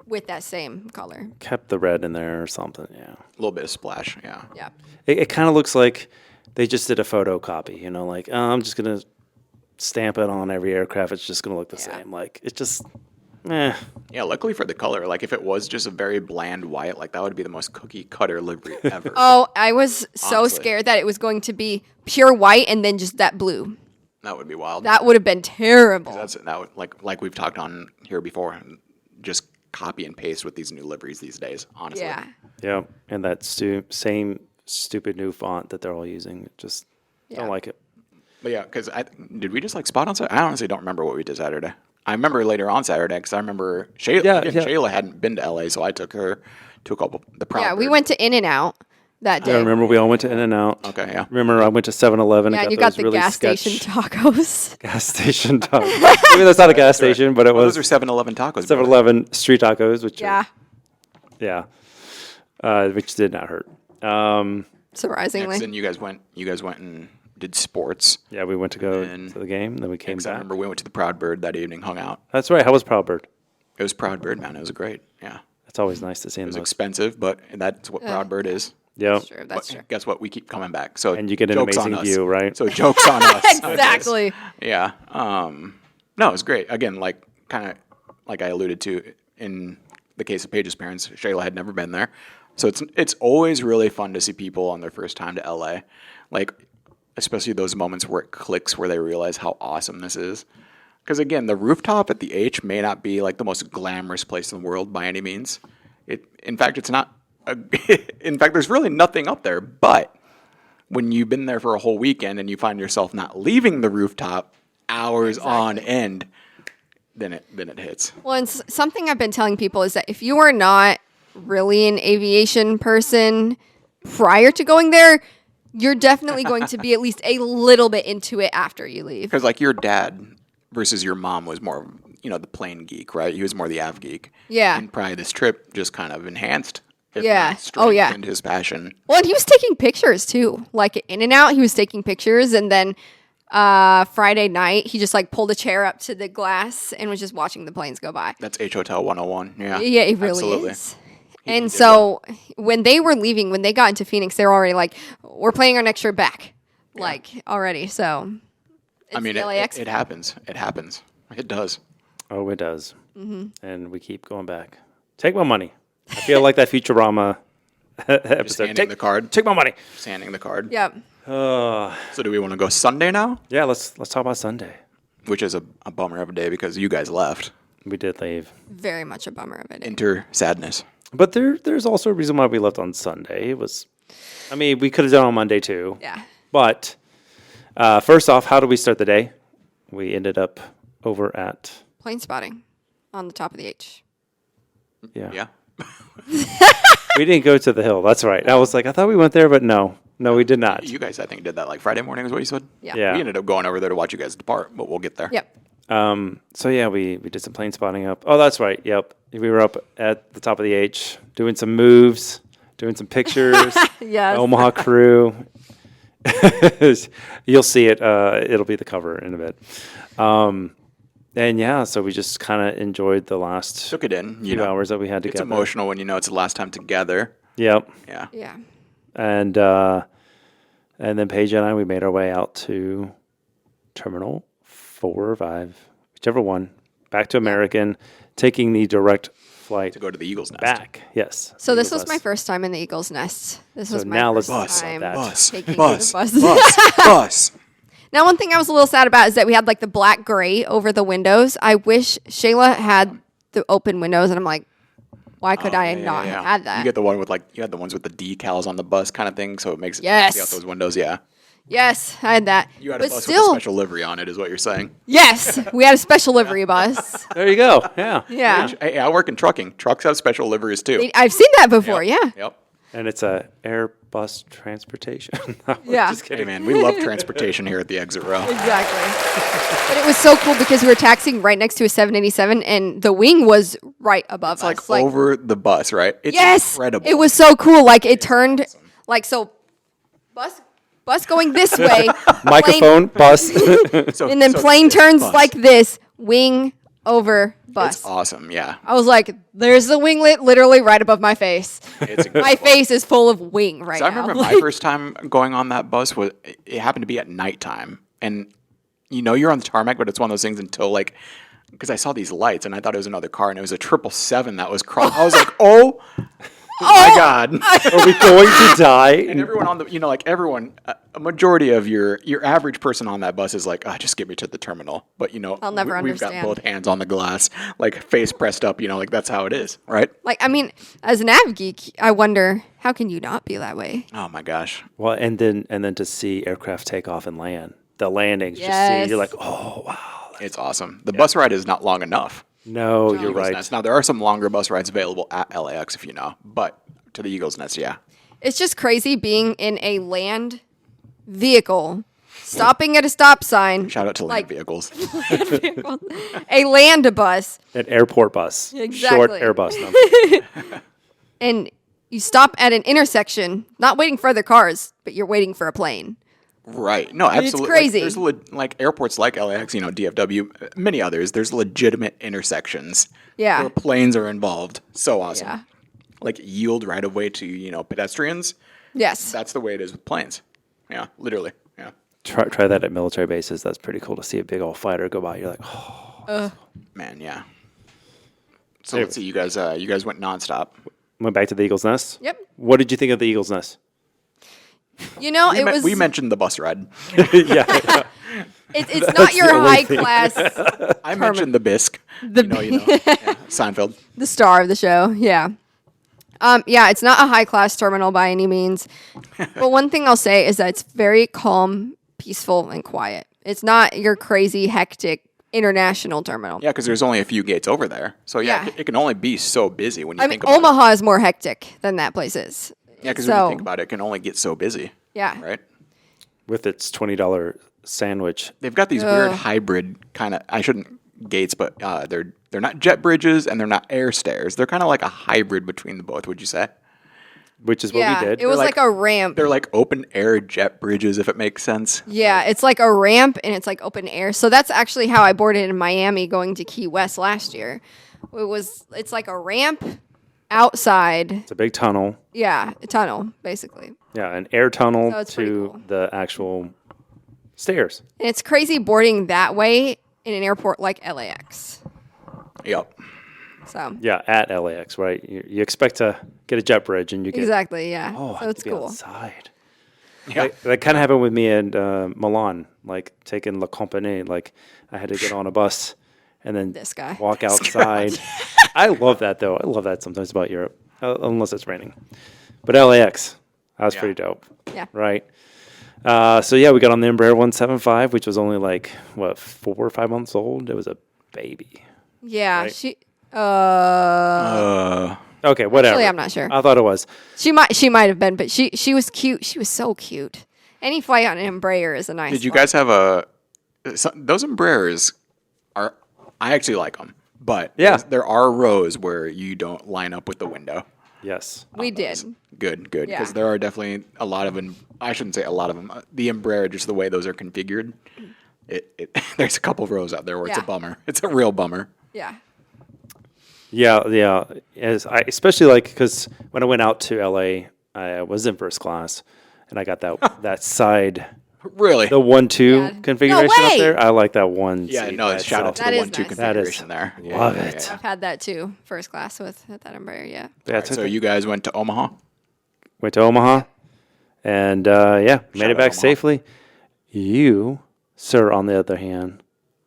with that same color. Kept the red in there or something. Yeah. A little bit of splash. Yeah. Yeah. It kind of looks like they just did a photocopy. You know, like I'm just gonna stamp it on every aircraft. It's just gonna look the same. Like it just. Eh. Yeah, luckily for the color, like if it was just a very bland white, like that would be the most cookie cutter livery ever. Oh, I was so Honestly. scared that it was going to be pure white and then just that blue. That would be wild. That would have been terrible. That would like we've talked on here before. Just copy and paste with these new liveries these days. Honestly, Yeah. Yeah, and that same stupid new font that they're all using. Just Yeah. don't like it. But yeah, because did we just like spot on Saturday? I honestly don't remember what we did Saturday. I remember later on Saturday because I remember Shayla. Yeah, again, yeah. Shayla hadn't been to LA, so I took her to a couple. The Proud Yeah, we Bird. went to In-N-Out that day. I remember we all went to In-N-Out. Okay, yeah. Remember I went to 7-Eleven. Yeah, and and you got got those the really gas sketch station tacos. gas station tacos. Maybe that's not a gas station, but it Well, those was are 7-Eleven tacos. 7-Eleven street tacos, which Yeah, which did not hurt. surprisingly. Then you guys went and did sports. Yeah, we went to go And- to the game, then we came Because I back. remember we went to the Proud Bird that evening, hung out. That's right. How was Proud Bird? It was Proud Bird, man. It was great. Yeah. It's always nice to see It him. was Those. expensive, but that's what Proud Bird is. Yeah, That's true. That's But true. guess what? We keep coming back. So and you get an joke's on amazing us. view, right? So jokes on us. Exactly. Yeah. No, it was great. Again, like kind of like I alluded to in the case of Paige's parents, Shayla had never been there. So it's always really fun to see people on their first time to LA. Like especially those moments where it clicks where they realize how awesome this is. Because again, the rooftop at the H may not be like the most glamorous place in the world by any means. In fact, it's not. In fact, there's really nothing up there. But when you've been there for a whole weekend and you find yourself not leaving the rooftop hours on end, then it hits. Well, and something I've been telling people is that if you are not really an aviation person prior to going there, you're definitely going to be at least a little bit into it after you leave. Because like your dad versus your mom was more, the plane geek, right? He was more the av geek. Yeah. And probably this trip just kind of enhanced. If Yeah. not Oh, yeah. strengthened his passion. Well, and he was taking pictures too. Like In-N-Out, he was taking pictures, and then Friday night, he just like pulled a chair up to the glass and was just watching the planes go by. That's H Hotel 101. Yeah. Yeah, it really absolutely. is. And so when they were leaving, when they got into Phoenix, they were already like, "We're planning our next trip back," like already. So, it's I mean, the LAX. it happens. It happens. It does. Oh, it does. Mm-hmm. And we keep going back. Take my money. I feel like that Futurama Just episode. handing the card. Take my money. Just handing the card. Yep. So do we want to go Sunday now? Yeah, let's talk about Sunday. Which is a bummer of a day because you guys left. We did leave. Very much a bummer of it. Enter sadness. But there's also a reason why we left on Sunday. We could have done it on Monday too. Yeah. But first off, how do we start the day? We ended up over at Plane spotting on the top of the H. Yeah. we didn't go to the hill. That's right. I was like, I thought we went there, but no, we did not. You guys, I think, did that like Friday morning is what you said? Yeah. Yeah. We ended up going over there to watch you guys depart, but we'll get there. Yep. So yeah, we did some plane spotting up. Oh, that's right. Yep. We were up at the top of the H doing some moves, doing some pictures. Yes. Omaha crew. You'll see it. It'll be the cover in a bit. And yeah, so we just kind of enjoyed the last Took it in. You few know, hours that we had it's together. emotional when you know it's the last time together. Yep. Yeah. Yeah. And then Paige and I, we made our way out to Terminal 4 or 5, whichever one, back to American, taking the direct flight To go to the Eagle's Nest. back. Yes. So this Eagles was my Nest. first time in the Eagle's Nest. This So was my now let's first talk time about that. Bus. taking Bus. the bus. Bus. Bus. Now, one thing I was a little sad about is that we had like the black gray over the windows. I wish Shayla had the open windows, and I'm like, why could I not have had that? You get the one with you had the ones with the decals on the bus kind of thing, so it makes it Yes. see out those windows. Yeah. Yes, I had that. You had a but bus still, with a special livery on it, is what you're saying. yes, we had a special livery bus. There you go. Yeah. Yeah, Hey, I work in trucking. Trucks have special liveries too. I've seen that before. Yep. Yeah, Yep. And it's a Airbus transportation. Yeah. Just Hey kidding. man, we love transportation here at the exit row. exactly. But it was so cool because we were taxiing right next to a 787, and the wing was right above It's like us. over the bus, right? It's Yes, incredible. it was so cool. Like it turned, like so, bus going this way, Microphone, bus. So- and then so plane it's turns bus. like this, wing over bus. It's awesome. Yeah. I was like, "There's the winglet, literally right above my face. It's My incredible. face is full of wing right So I now." remember my first time going on that bus was it happened to be at nighttime, and you're on the tarmac, but it's one of those things until because I saw these lights and I thought it was another car, and it was a 777 that was crossing. I was like, oh my god! Are we going to die? And everyone on the everyone, a majority of your average person on that bus is like, just get me to the terminal. But I'll never we've got understand. both hands on the glass, like face pressed up. That's how it is, right? Like, I mean, as a nav geek, I wonder how can you not be that way? Oh my gosh! Well, and then to see aircraft take off and land, the landings, just Yes. see, you're like, oh wow. It's awesome. The bus ride is not long enough. No, you're Eagle's right. Nest. Now there are some longer bus rides available at LAX if you know, but to the Eagle's Nest, yeah. It's just crazy being in a land vehicle, stopping at a stop sign. Shout out to land Like- vehicles. A land bus, An airport bus, short Exactly. Airbus number. and you stop at an intersection, not waiting for other cars, but you're waiting for a plane. Right. No, absolutely. crazy. There's airports like LAX, DFW, many others. There's legitimate intersections. Yeah. Where planes are involved. So awesome. Yeah. Like yield right of way to, pedestrians. Yes. That's the way it is with planes. Yeah, literally. Yeah. Try that at military bases. That's pretty cool to see a big old fighter go by. You're like, oh. Man, yeah. So let's see, you guys went nonstop. Went back to the Eagle's Nest. Yep. What did you think of the Eagle's Nest? We We mentioned the bus ride. Yeah. It's not your only high thing. class, I mentioned the bisque. Seinfeld. the star of the show. Yeah. It's not a high class terminal by any means. But one thing I'll say is that it's very calm, peaceful, and quiet. It's not your crazy, hectic international terminal. Yeah, because there's only a few gates over there. So Yeah. it can only be so busy when you I mean, think about it. Omaha is more hectic than that place is. Yeah, because when you So- think about it, it can only get so busy. Yeah. Right? With its $20 sandwich. They've got these weird hybrid kind of, I shouldn't gates, but they're not jet bridges and they're not air stairs. They're kind of like a hybrid between the both, would you say? Which is what Yeah, we did. it was like like- a ramp. They're like open air jet bridges, if it makes sense. Yeah, it's like a ramp and it's like open air. So that's actually how I boarded in Miami going to Key West last year. It's like a ramp outside. It's a big tunnel. Yeah, a tunnel, basically. Yeah, an air tunnel So it's pretty to cool. the actual stairs. And it's crazy boarding that way in an airport like LAX. Yep. So Yeah, at LAX, right? You expect to get a jet bridge and you get, exactly, yeah. oh, I so have it's to be cool. outside. Yeah. That kind of happened with me in Milan, like taking La Compagnie. Like I had to get on a bus and then This guy. walk outside. I love that though. I love that sometimes about Europe, unless it's raining. But LAX, that was Yeah. pretty dope. Yeah. Right. So yeah, we got on the Embraer 175, which was only like 4 or 5 months old. It was a baby. Yeah, Right. she Okay, whatever. Actually, I'm not sure. I thought it was. she might have been, but she was cute. She was so cute. Any flight on an Embraer is a nice Did you flight. guys have those Embraers I actually like them, but Yeah. there are rows where you don't line up with the window. Yes. We did. Good, because Yeah. there are definitely a lot of them. I shouldn't say a lot of them. The Embraer, just the way those are configured, there's a couple of rows out there where it's a Yeah. bummer. It's a real bummer. Yeah. Yeah. Especially like because when I went out to LA, I was in first class, and I got that side, Really? the 1-2 Yeah. configuration No up way! there. I like that one. Yeah, seat no, by shout out itself. to That the is 1-2 nice. configuration there. Love it. I've had that too, first class with that Embraer. Yeah. Yeah, Alright, so you guys went to Omaha? went to Omaha, and made Shout it out back Omaha. safely. You, sir, on the other hand,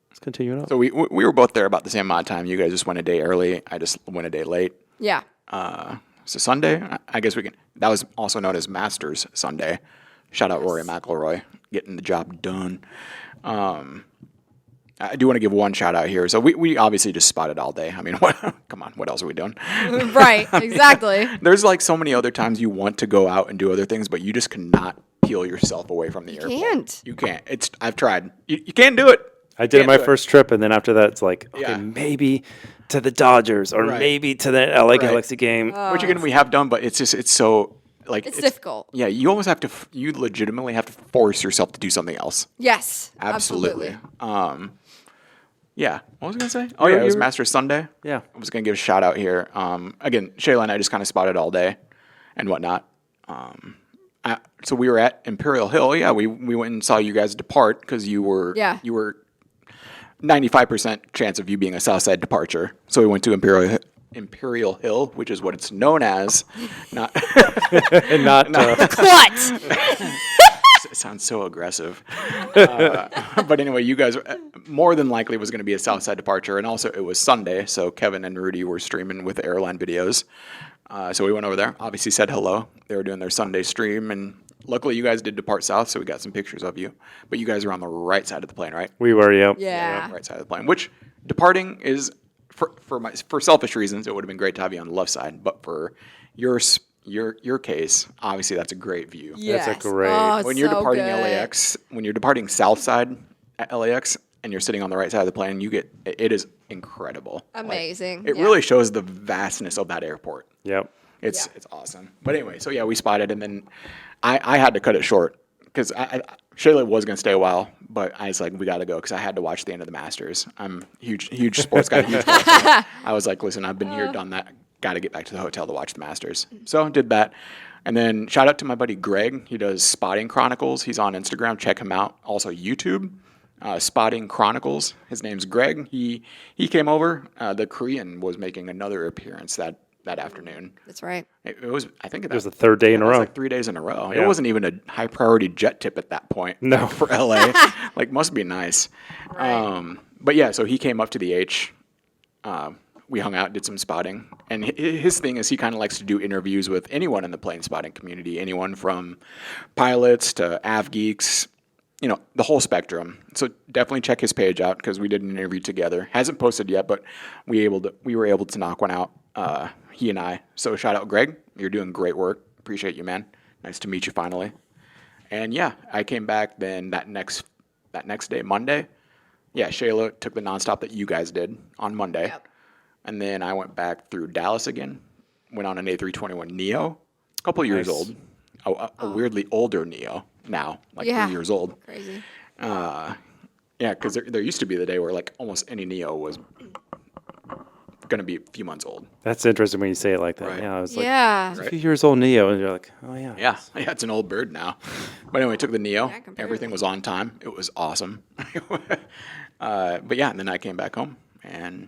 let's continue on. So we were both there about the same amount of time. You guys just went a day early. I just went a day late. Yeah. So Sunday, I guess we can. That was also known as Masters Sunday. Shout out Rory McIlroy getting the job done. I do want to give one shout out here. So we obviously just spotted all day. I mean, come on, what else are we doing? Right. Exactly. There's like so many other times you want to go out and do other things, but you just cannot peel yourself away from the airport. can't. You can't. I've tried. You can't do it. I did it Can't my do first trip, and then after that, it's like, okay, Yeah. maybe to the Dodgers or Right. maybe to the LA Galaxy game. Which again we have done, but it's so like It's difficult. Yeah, you almost have to. You legitimately have to force yourself to do something else. Yes. Absolutely. Yeah. What was I gonna say? Oh yeah, it was Masters Sunday. Yeah. I was gonna give a shout out here. Again, Shayla and I just kind of spotted all day, and whatnot. So we were at Imperial Hill. Yeah, we went and saw you guys depart because you were 95% chance of you being a Southside departure. So we went to Imperial Hill, which is what it's known as. Not. And not What? It sounds so aggressive. But anyway, you guys more than likely was going to be a Southside departure, and also it was Sunday, so Kevin and Rudy were streaming with airline videos. So we went over there, obviously said hello. They were doing their Sunday stream, and luckily you guys did depart south, so we got some pictures of you. But you guys were on the right side of the plane, right? we were, yeah. Yeah. Right side of the plane, which departing is, for selfish reasons, it would have been great to have you on the left side, but for your case, obviously that's a great view. Yes. That's a great- Oh, When you're so departing good. LAX, when you're departing south side at LAX and you're sitting on the right side of the plane, it is incredible. Like, Amazing. it Yeah. really shows the vastness of that airport. Yep. It's awesome. But anyway, so yeah, we spotted, and then I had to cut it short because Shayla was going to stay a while, but I was like, we got to go because I had to watch the end of the Masters. I'm huge sports guy, huge golf fan. I was like, listen, I've been here, done that. Got to get back to the hotel to watch the Masters. So did that. And then shout out to my buddy Greg. He does Spotting Chronicles. He's on Instagram. Check him out. Also YouTube, Spotting Chronicles. His name's Greg. He came over. The Korean was making another appearance that afternoon. That's right. It was, I think, It was the third day in a it was row. like 3 days in a row. Yeah. It wasn't even a high priority jet tip at that point. No. For LA. Like, must be nice. Right. But yeah, so he came up to the H. We hung out, did some spotting. And his thing is he kind of likes to do interviews with anyone in the plane spotting community, anyone from pilots to av geeks, the whole spectrum. So definitely check his page out because we did an interview together. Hasn't posted yet, but we were able to knock one out, he and I. So shout out, Greg. You're doing great work. Appreciate you, man. Nice to meet you finally. And yeah, I came back then that next day, Monday. Yeah, Shayla took the nonstop that you guys did on Monday. Yep. And then I went back through Dallas again. Went on an A321 Neo. A couple of years Nice. old. A weirdly older Neo now, like Yeah. 3 years old. Crazy. Yeah, because there used to be the day where like almost any Neo was going to be a few months old. That's interesting when you say it like that. Right. Yeah, I was like, Yeah. a few years old Neo, and you're like, oh yeah. Yeah, it's an old bird now. But anyway, took the Neo. comparatively. Everything was on time. It was awesome. But yeah, and then I came back home, and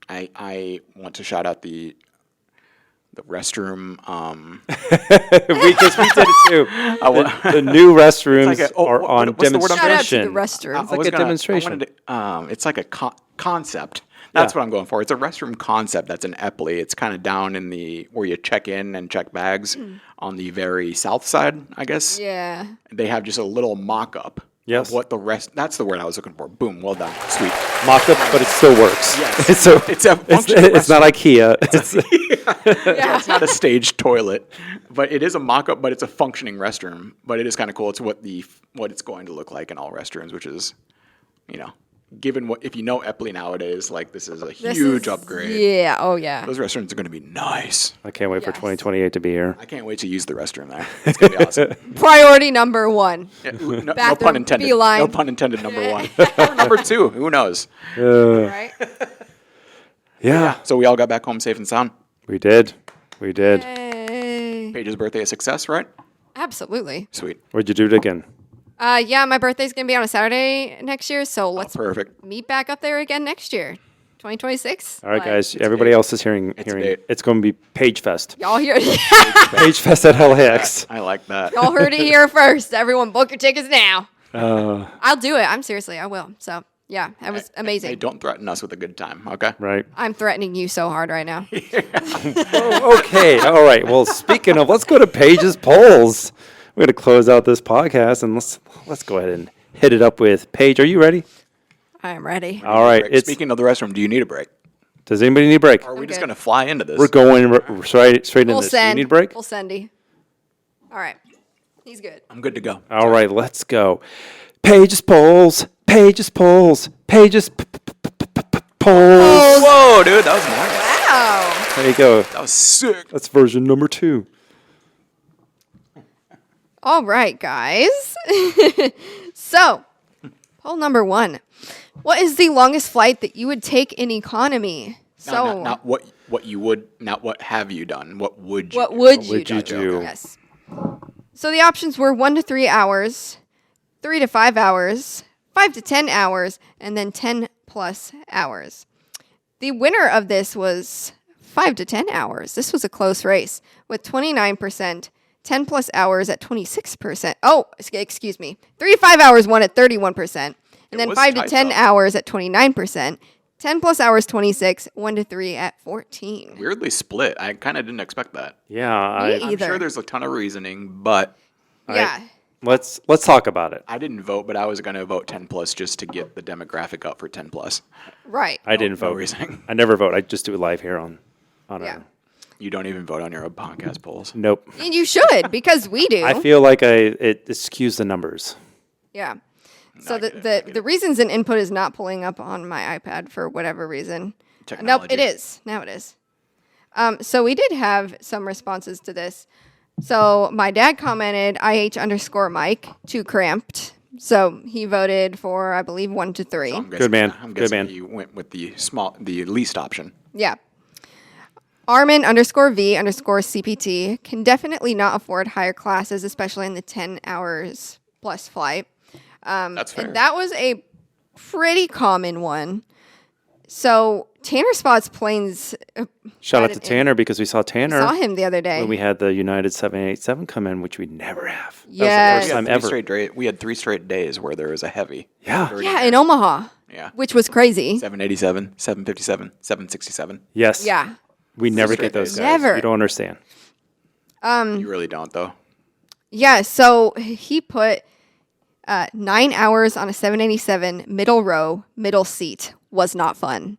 I want to shout out the restroom. we did it too. The new restrooms like a- are on what's the word I'm Shout out to the demonstration. restroom. It's like a demonstration. It's like a concept. That's Yeah. what I'm going for. It's a restroom concept that's in Epley. It's kind of down in where you check in and check bags on the very south side, I guess. Yeah. They have just a little mock-up Yes. of what the rest. That's the word I was looking for. Boom. Well done. Sweet. Mock up, but it still works. Yes. So It's a functional it's not IKEA. It's Yeah. It's not a staged toilet, but it is a mock-up. But it's a functioning restroom. But it is kind of cool. It's what it's going to look like in all restrooms, which is, given what if you know Epley nowadays, like this is a This huge is- upgrade. Yeah. Oh yeah. Those restaurants are going to be nice. I can't wait for Yes. 2028 to be here. I can't wait to use the restroom there. It's going to be awesome. Priority number one. Yeah, no Bathroom, pun intended. beeline. No pun intended. Number one or number two. Who knows? Right. Yeah, So we all got back home safe and sound. we did. We did. Hey. Paige's birthday a success, right? Absolutely. Sweet. Where'd you do it again? Yeah, my birthday's gonna be on a Saturday next year, so let's Perfect. meet back up there again next year, 2026. All right, Like, guys. Everybody else is hearing. a Hearing. date. It's going to be Paige Fest. Y'all hear? Paige Fest at LAX. I like that. Y'all heard it here first. Everyone, book your tickets now. Uh, I'll do it. I'm seriously, I will. So yeah, that was amazing. Hey, don't threaten us with a good time, okay? right. I'm threatening you so hard right now. Oh, okay. All right. Well, speaking of, let's go to Paige's polls. We're going to close out this podcast and let's go ahead and hit it up with Paige. Are you ready? I am ready. All right. Break. Speaking of the restroom, do you need a break? Does anybody need a break? Or are we just good. going to fly into this? We're going straight into Full this. Do you send. need a break? Full sendy. All right. He's good. I'm good to go. All right. Let's go. Paige's polls. Paige's polls. Paige's polls. Whoa, dude, that was nice. Wow. There you go. That was sick. That's version number 2. All right, guys. So, poll number 1. What is the longest flight that you would take in economy? So, Not what you would, not what have you done. What would you what do? would you would you do? Yes. So the options were 1 to 3 hours, 3 to 5 hours, 5 to 10 hours, and then 10 plus hours. The winner of this was 5 to 10 hours. This was a close race with 29%, 10 plus hours at 26%. Oh, excuse me. 3 to 5 hours won at 31%, and then was 5 to tight, 10 though. hours at 29%. 10 plus hours 26, 1 to 3 at 14. Weirdly split. I kind of didn't expect that. Yeah. Me I'm either. sure there's a ton of reasoning, but Yeah. Let's talk about it. I didn't vote, but I was going to vote 10 plus just to get the demographic up for 10 plus. Right. I didn't No vote. reasoning. I never vote. I just do it live here on Yeah. our. You don't even vote on your own podcast polls. Nope. And you should, because we do. I feel like it skews the numbers. Yeah. So I the get it, I the reasons and input is not pulling up on my iPad for whatever reason. Nope, Technology. it is. Now it is. So we did have some responses to this. So my dad commented IH_Mike, too cramped. So he voted for, I believe, 1 to 3. I'm Good man. I'm Good guessing man. you went with the least option. Yeah. Armin_V_CPT can definitely not afford higher classes, especially in the 10 hours plus flight. That's fair. And that was a pretty common one. So Tanner spots planes. Shout out Got to it in. Tanner because we saw Tanner Saw him the other day. when we had the United 787 come in, which we never have. Yes. That was the first time ever. We had 3 straight days where there was a heavy. Yeah. Yeah, in Omaha. Yeah. Which was crazy. 787, 757, 767. Yes. Yeah. We never straight get those days. guys. Never. You don't understand. You really don't, though. Yeah, so he put 9 hours on a 787 middle row, middle seat was not fun.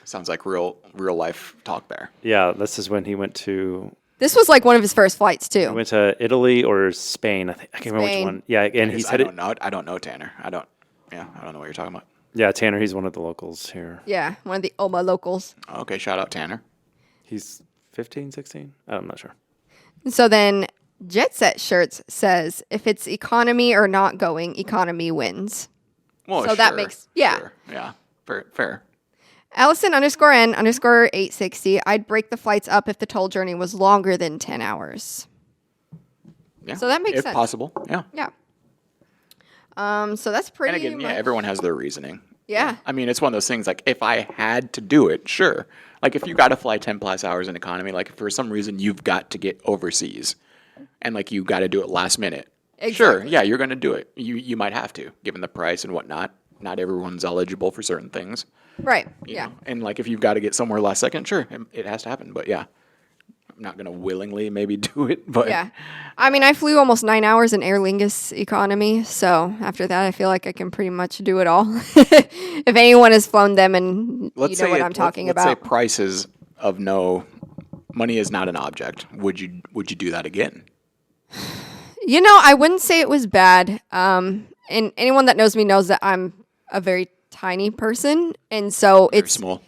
Sounds like real life talk there. Yeah. This is when he went to This was like one of his first flights too. Italy or Spain. I can't remember which Spain. one. Yeah. And he said I it. don't know. I don't know Tanner. I don't know what you're talking about. Yeah. Tanner. He's one of the locals here. Yeah, one of the Omaha locals. Okay, shout out Tanner. He's 15, 16. I'm not sure. So then Jet Set Shirts says if it's economy or not going, economy wins. Well, So that sure, makes- yeah. sure, yeah, fair. Allison_N_860, I'd break the flights up if the toll journey was longer than 10 hours. Yeah. So that makes if sense. possible. Yeah. Yeah. So that's pretty And again, yeah, much- everyone has their reasoning. Yeah. I mean, it's one of those things like if I had to do it, sure. Like if you got to fly 10 plus hours in economy, like if for some reason you've got to get overseas and like you got to do it last minute. Sure. Exactly. Yeah, you're going to do it. You might have to, given the price and whatnot. Not everyone's eligible for certain things. Right. you Yeah. know? And like if you've got to get somewhere last second, sure, it has to happen. But yeah, I'm not going to willingly maybe do it. But Yeah. I mean, I flew almost 9 hours in Aer Lingus economy. So after that, I feel like I can pretty much do it all. If anyone has flown them and you know what I'm talking let's about. say prices of no money is not an object. Would you do that again? You know, I wouldn't say it was bad. And anyone that knows me knows that I'm a very tiny person, and so Very it's small.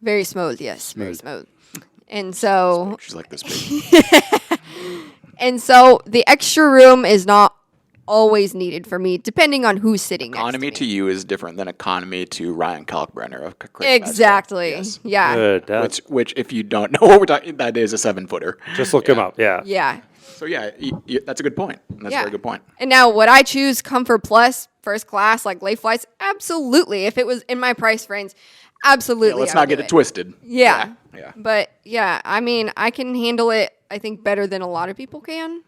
very smooth. Yes, very smooth. And so, She's like this big. the extra room is not always needed for me, depending on who's sitting Economy next to to me. you is different than economy to Ryan Kalkbrenner of Crazy Basketball. Exactly. Yes. Yeah. Good. That's, Which, if you don't know what we're talking, that is a 7-footer. just look him up. Yeah. Yeah. So yeah, that's a good point. That's a Yeah. very good point. And now, would I choose Comfort Plus, first class, like late flights? Absolutely. If it was in my price range, absolutely. Yeah, let's I not would get do it twisted. Yeah. Yeah. But yeah, I mean, I can handle it, I think, better than a lot of people can.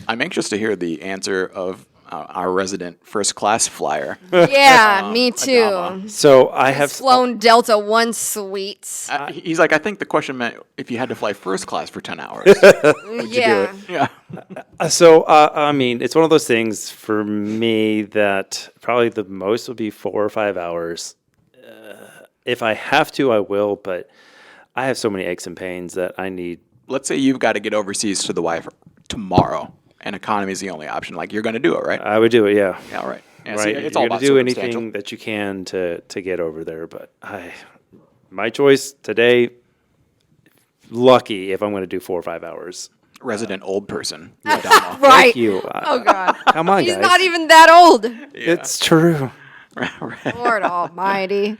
I'm anxious to hear the answer of our resident first class flyer. Yeah, me too. Adama. So I have Flown Delta One suites. He's like, I think the question meant if you had to fly first class for 10 hours. Would you do Yeah. it? Yeah. I mean, it's one of those things for me that probably the most would be 4 or 5 hours. If I have to, I will, but I have so many aches and pains that I need. Let's say you've got to get overseas to the wife tomorrow, and economy is the only option. Like, you're going to do it, right? I would do it, yeah. Yeah, all right. Yeah, Right. see, it's You're all gonna about do circumstantial. anything that you can to get over there, but my choice today. Lucky if I'm going to do 4 or 5 hours. Resident old person. Adama. Right. Thank you. Oh, God. Come on, He's guys. not even that old. It's true. Right. Lord almighty.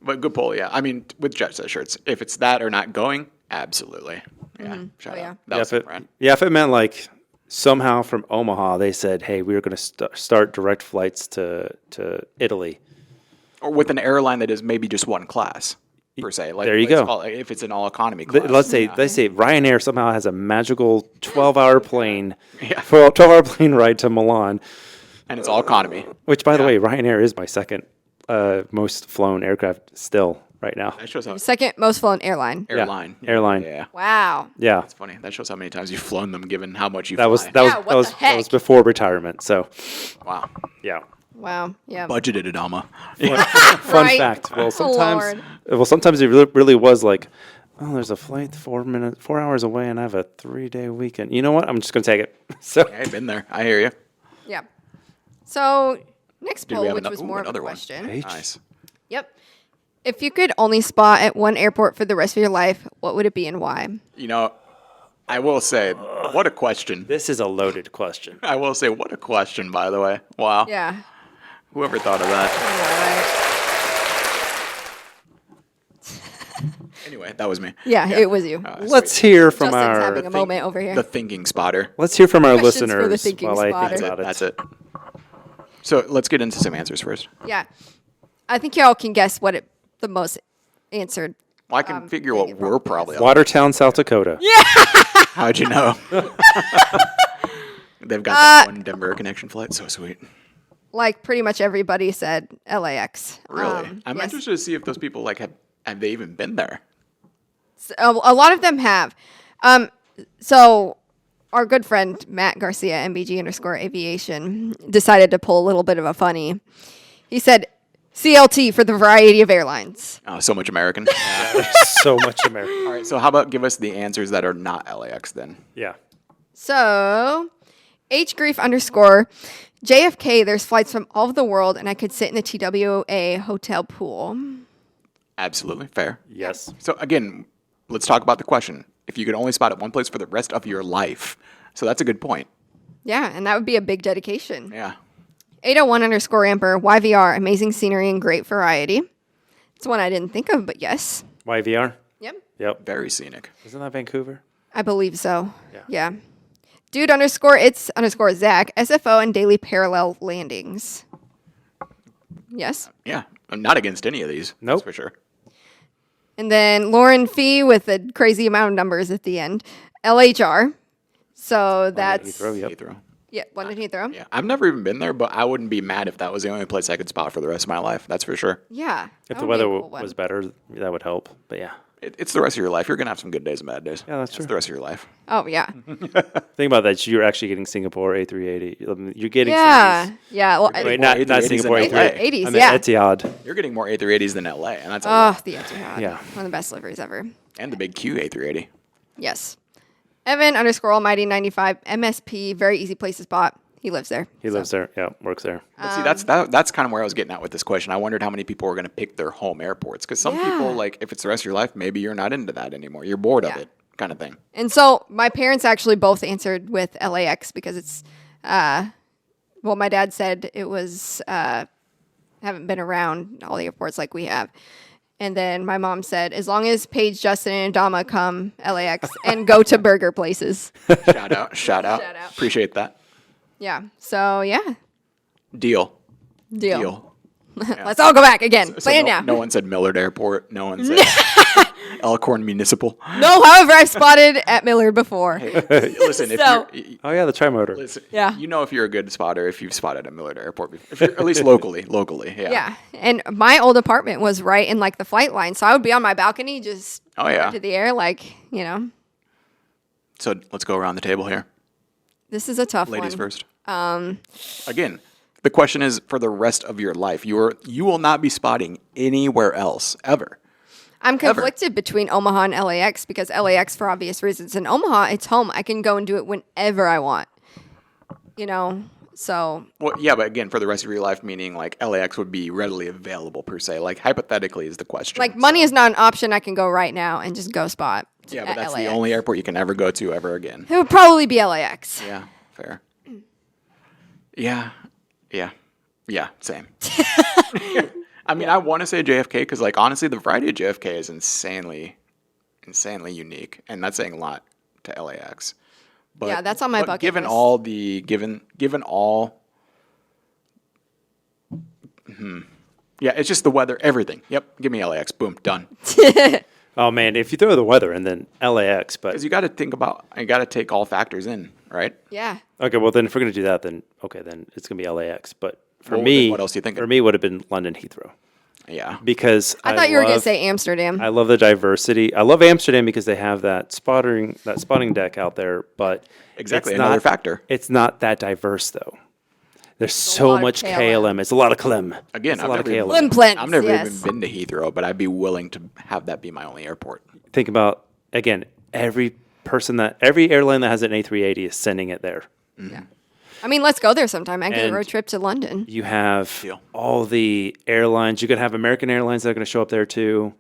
But good poll, yeah. I mean, with jet set shirts, if it's that or not going, absolutely. Yeah. Shout Oh, yeah. out. That Yeah, was if right. if it meant like somehow from Omaha they said, "Hey, we are going to start direct flights to Italy." Or with an airline that is maybe just one class, per se. Like, There you let's go. call it- if it's an all economy class. Let's say Ryanair somehow has a magical 12-hour plane, Yeah. for a 12-hour plane ride to Milan. And it's all economy. Which, by the way, Ryanair is my second most flown aircraft still right now. That shows how Second most flown airline. airline. airline. Yeah. Wow. Yeah, It's funny. That shows how many times you've flown them, given how much you that fly. was Yeah, what the that was heck? before retirement. So, Wow. yeah. Wow. Yeah. Budgeted Adama. Fun Right. fact. Well, Lord. sometimes it really was like, oh, there's a flight 4 hours away, and I have a 3-day weekend. You know what? I'm just gonna take it. So I've been there. I hear you. Yeah. So next Did we poll, have which ano- was ooh, more of a another one. question. Paige. Nice. Yep. If you could only spot at one airport for the rest of your life, what would it be and why? You know, I will say, what a question. this is a loaded question. I will say, what a question, by the way. Wow. Yeah. Whoever thought of that. Anyway, that was me. Yeah, it was you. Let's hear from Justin's our having a moment over here. The thinking spotter. let's hear from our Questions for the listeners thinking while I spotter. think about it. That's it. So let's get into some answers first. Yeah. I think y'all can guess what the most answered. Well, I can figure what thinking we're probably probably. Watertown, South Dakota. How'd you know? They've got that one Denver connection flight. So sweet. Like pretty much everybody said LAX. Really? I'm yes. interested to see if those people like have they even been there? A lot of them have. So our good friend Matt Garcia, MBG_aviation, decided to pull a little bit of a funny. He said CLT for the variety of airlines. Oh, so much American. So much America. All right. So how about give us the answers that are not LAX then? Yeah. So HGrief_ JFK, there's flights from all over the world, and I could sit in the TWA hotel pool. Absolutely fair. Yes. So again, let's talk about the question. If you could only spot at one place for the rest of your life, so that's a good point. Yeah, and that would be a big dedication. Yeah. 801_Amper, YVR, amazing scenery and great variety. It's one I didn't think of, but yes. YVR. Yep. Yep. Very scenic. Isn't that Vancouver? I believe so. Yeah. Dude_Zach, SFO and daily parallel landings. Yes. Yeah. I'm not against any of these. Nope. That's for sure. And then Lauren Fee with a crazy amount of numbers at the end. LHR. So that's Heathrow, yep. Heathrow. yeah, London Heathrow. Yeah. I've never even been there, but I wouldn't be mad if that was the only place I could spot for the rest of my life. That's for sure. Yeah. If that the would be weather a cool one. was better, that would help. But yeah. It's the rest of your life. You're going to have some good days and bad days. Yeah, that's true. It's the rest of your life. Oh yeah. Think about that. You're actually getting Singapore A380. You're getting Yeah. Yeah. Well, getting Wait, more not A380s Singapore than A380. 80s, I mean, yeah. Etihad. You're getting more A380s than LA, and that's a oh, lot. the Etihad. Yeah. One of the best liveries ever. And the big Q A380. Yes. Evan_Almighty 95 MSP, very easy place to spot. He lives there. He lives there. Yeah, works there. But see, that's kind of where I was getting at with this question. I wondered how many people were going to pick their home airports. Because some people, like, if it's the rest of your life, maybe you're not into that anymore. You're bored of it, kind of thing. And so my parents actually both answered with LAX because it's, well, my dad said it was, haven't been around all the airports like we have. And then my mom said, as long as Paige, Justin, and Adama come, LAX, and go to burger places. Shout out. Appreciate that. Yeah. So, yeah. Deal. Let's all go back again. Plan it now. No one said Millard Airport. No one said Elkhorn Municipal. No, however, I've spotted at Millard before. Listen, if So- you're... Oh, yeah, the tri-motor. Listen, Yeah. you know if you're a good spotter if you've spotted at Millard Airport before. If you're, at least locally, yeah. Yeah. And my old apartment was right in like the flight line. So I would be on my balcony just Oh, yeah. to the air like, you know. So let's go around the table here. This is a tough Ladies one. first. Again, the question is for the rest of your life. You will not be spotting anywhere else ever. I'm conflicted between Omaha and LAX because LAX for obvious reasons. In Omaha, it's home. I can go and do it whenever I want. You know, so Well, yeah, but again, for the rest of your life, meaning like LAX would be readily available per se. Like hypothetically is the question. like money is not an option. I can go right now and just go spot. Yeah, but at that's LAX. the only airport you can ever go to ever again. It would probably be LAX. Yeah, fair. Yeah, same. I mean, I want to say JFK because, like, honestly, the variety of JFK is insanely unique, and that's saying a lot to LAX. But, Yeah, that's on my bucket given list. all the given all, yeah, it's just the weather, everything. Yep, give me LAX. Boom, done. Oh, man, if you throw the weather and then LAX, but... Because you got to take all factors in, right? Yeah. Okay, well, then if we're going to do that, then it's going to be LAX. But for Well, me... then what else do you think? For me, it would have been London Heathrow. Yeah. Because I thought you were going to say Amsterdam. I love the diversity. I love Amsterdam because they have that spotting deck out there, but... Exactly, it's another not- factor. It's not that diverse, though. There's so lot of much KLM. KLM. It's a lot of KLM. Again, it's a I've lot of never even- KLM. Implants, I've never yes. even been to Heathrow, but I'd be willing to have that be my only airport. Think about, again, every airline that has an A380 is sending it there. Yeah. I mean, let's go there sometime. I get a And- road trip to London. You have Deal. all the airlines. You could have American Airlines that are going to show up there too.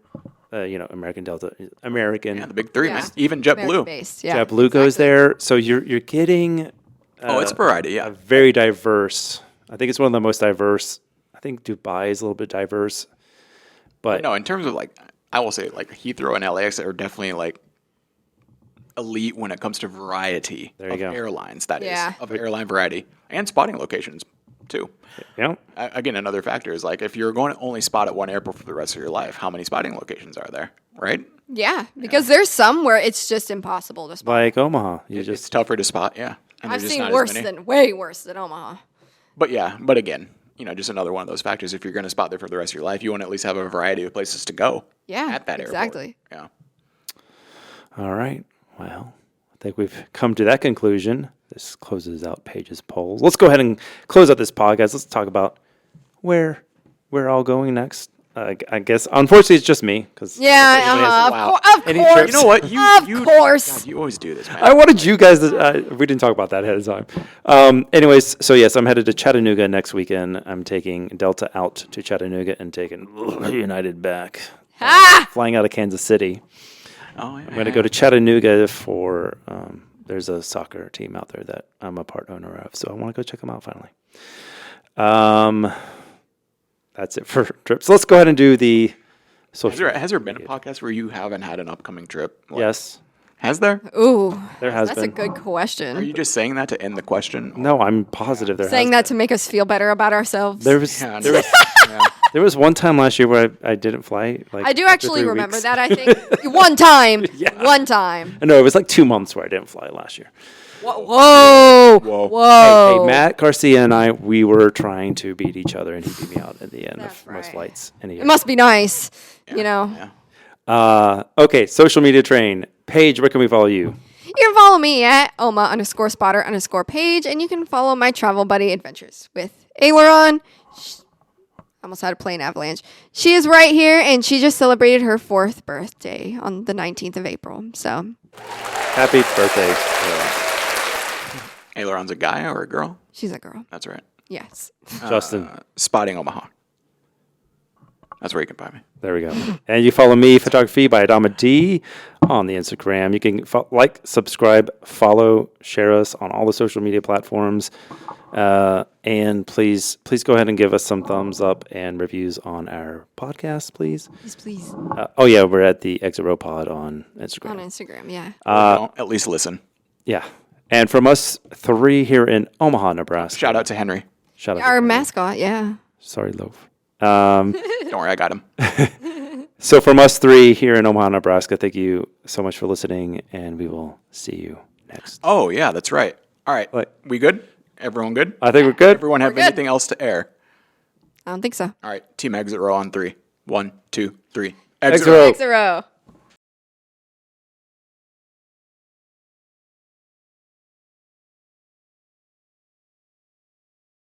American Delta, American. Yeah, the big three, Yeah. man. Even JetBlue. American-based, yeah. JetBlue goes exactly. there. So you're getting It's variety, yeah. a very diverse. I think it's one of the most diverse. I think Dubai is a little bit diverse. But No, in terms of like, I will say like Heathrow and LAX are definitely like elite when it comes to variety There you of go. airlines. That is Yeah. of airline variety and spotting locations too. yeah, Again, another factor is like if you're going to only spot at one airport for the rest of your life, how many spotting locations are there? Right? Yeah, because there's some where it's just impossible to spot. like Omaha, you It's just tougher to spot, yeah. And I've there's just seen not as worse many. way worse than Omaha. But again, just another one of those factors. If you're going to spot there for the rest of your life, you want to at least have a variety of places to go. Yeah, at that exactly. airport. all right. Well, I think we've come to that conclusion. This closes out Paige's polls. Let's go ahead and close out this podcast. Let's talk about where we're all going next. I guess, unfortunately, it's just me. Cause Yeah, wow. of Any course. trips? You know what? Of course. God, you always do this, man. I wanted you guys to, we didn't talk about that ahead of time. Anyways, so yes, I'm headed to Chattanooga next weekend. I'm taking Delta out to Chattanooga and taking United back. Flying out of Kansas City. Oh, yeah. I'm going to go to Chattanooga for, there's a soccer team out there that I'm a part owner of. So I want to go check them out finally. That's it for trips. Let's go ahead and do the social. Has there been a podcast where you haven't had an upcoming trip? Like, Yes, Has there? Ooh, there has that's been. a good question. Are you just saying that to end the question? No, I'm positive there Saying has that to make us feel better about ourselves. There was Yeah, there was yeah. there was one time last year where I didn't fly. Like I do after actually 3 remember weeks. that. I think one time. Yeah. One time. No, it was like 2 months where I didn't fly last year. Whoa. Whoa. Whoa. Hey, Matt Garcia and I, we were trying to beat each other, and he beat me out at the end That's of most right. flights in a year. It must be nice. You know. Yeah. Okay, social media train. Paige, where can we follow you? You can follow me at Oma_spotter_Paige, and you can follow my travel buddy adventures with Aileron. Almost had a plane avalanche. She is right here, and she just celebrated her 4th birthday on the 19th of April. So Happy birthday. Hey, other one's a guy or a girl? She's a girl. That's right. Yes. Justin. Spotting Omaha. That's where you can find me. There we go. And you follow me, Photography by Adama D, on the Instagram. You can like, subscribe, follow, share us on all the social media platforms. And please go ahead and give us some thumbs up and reviews on our podcast, please. Please. Oh, yeah, we're at the Exit Row Pod on Instagram. On Instagram, yeah. Don't, at least listen. Yeah. And from us three here in Omaha, Nebraska. Shout out to Henry. Shout out. Our mascot, yeah. Sorry, Loaf. Don't worry, I got him. So from us three here in Omaha, Nebraska, thank you so much for listening, and we will see you next. Oh, yeah, that's right. All right. What? We good? Everyone good? I think we're good. Everyone have We're good. anything else to air? I don't think so. All right. Team Exit Row on 3. 1, 2, 3. Exit Row. Exit row.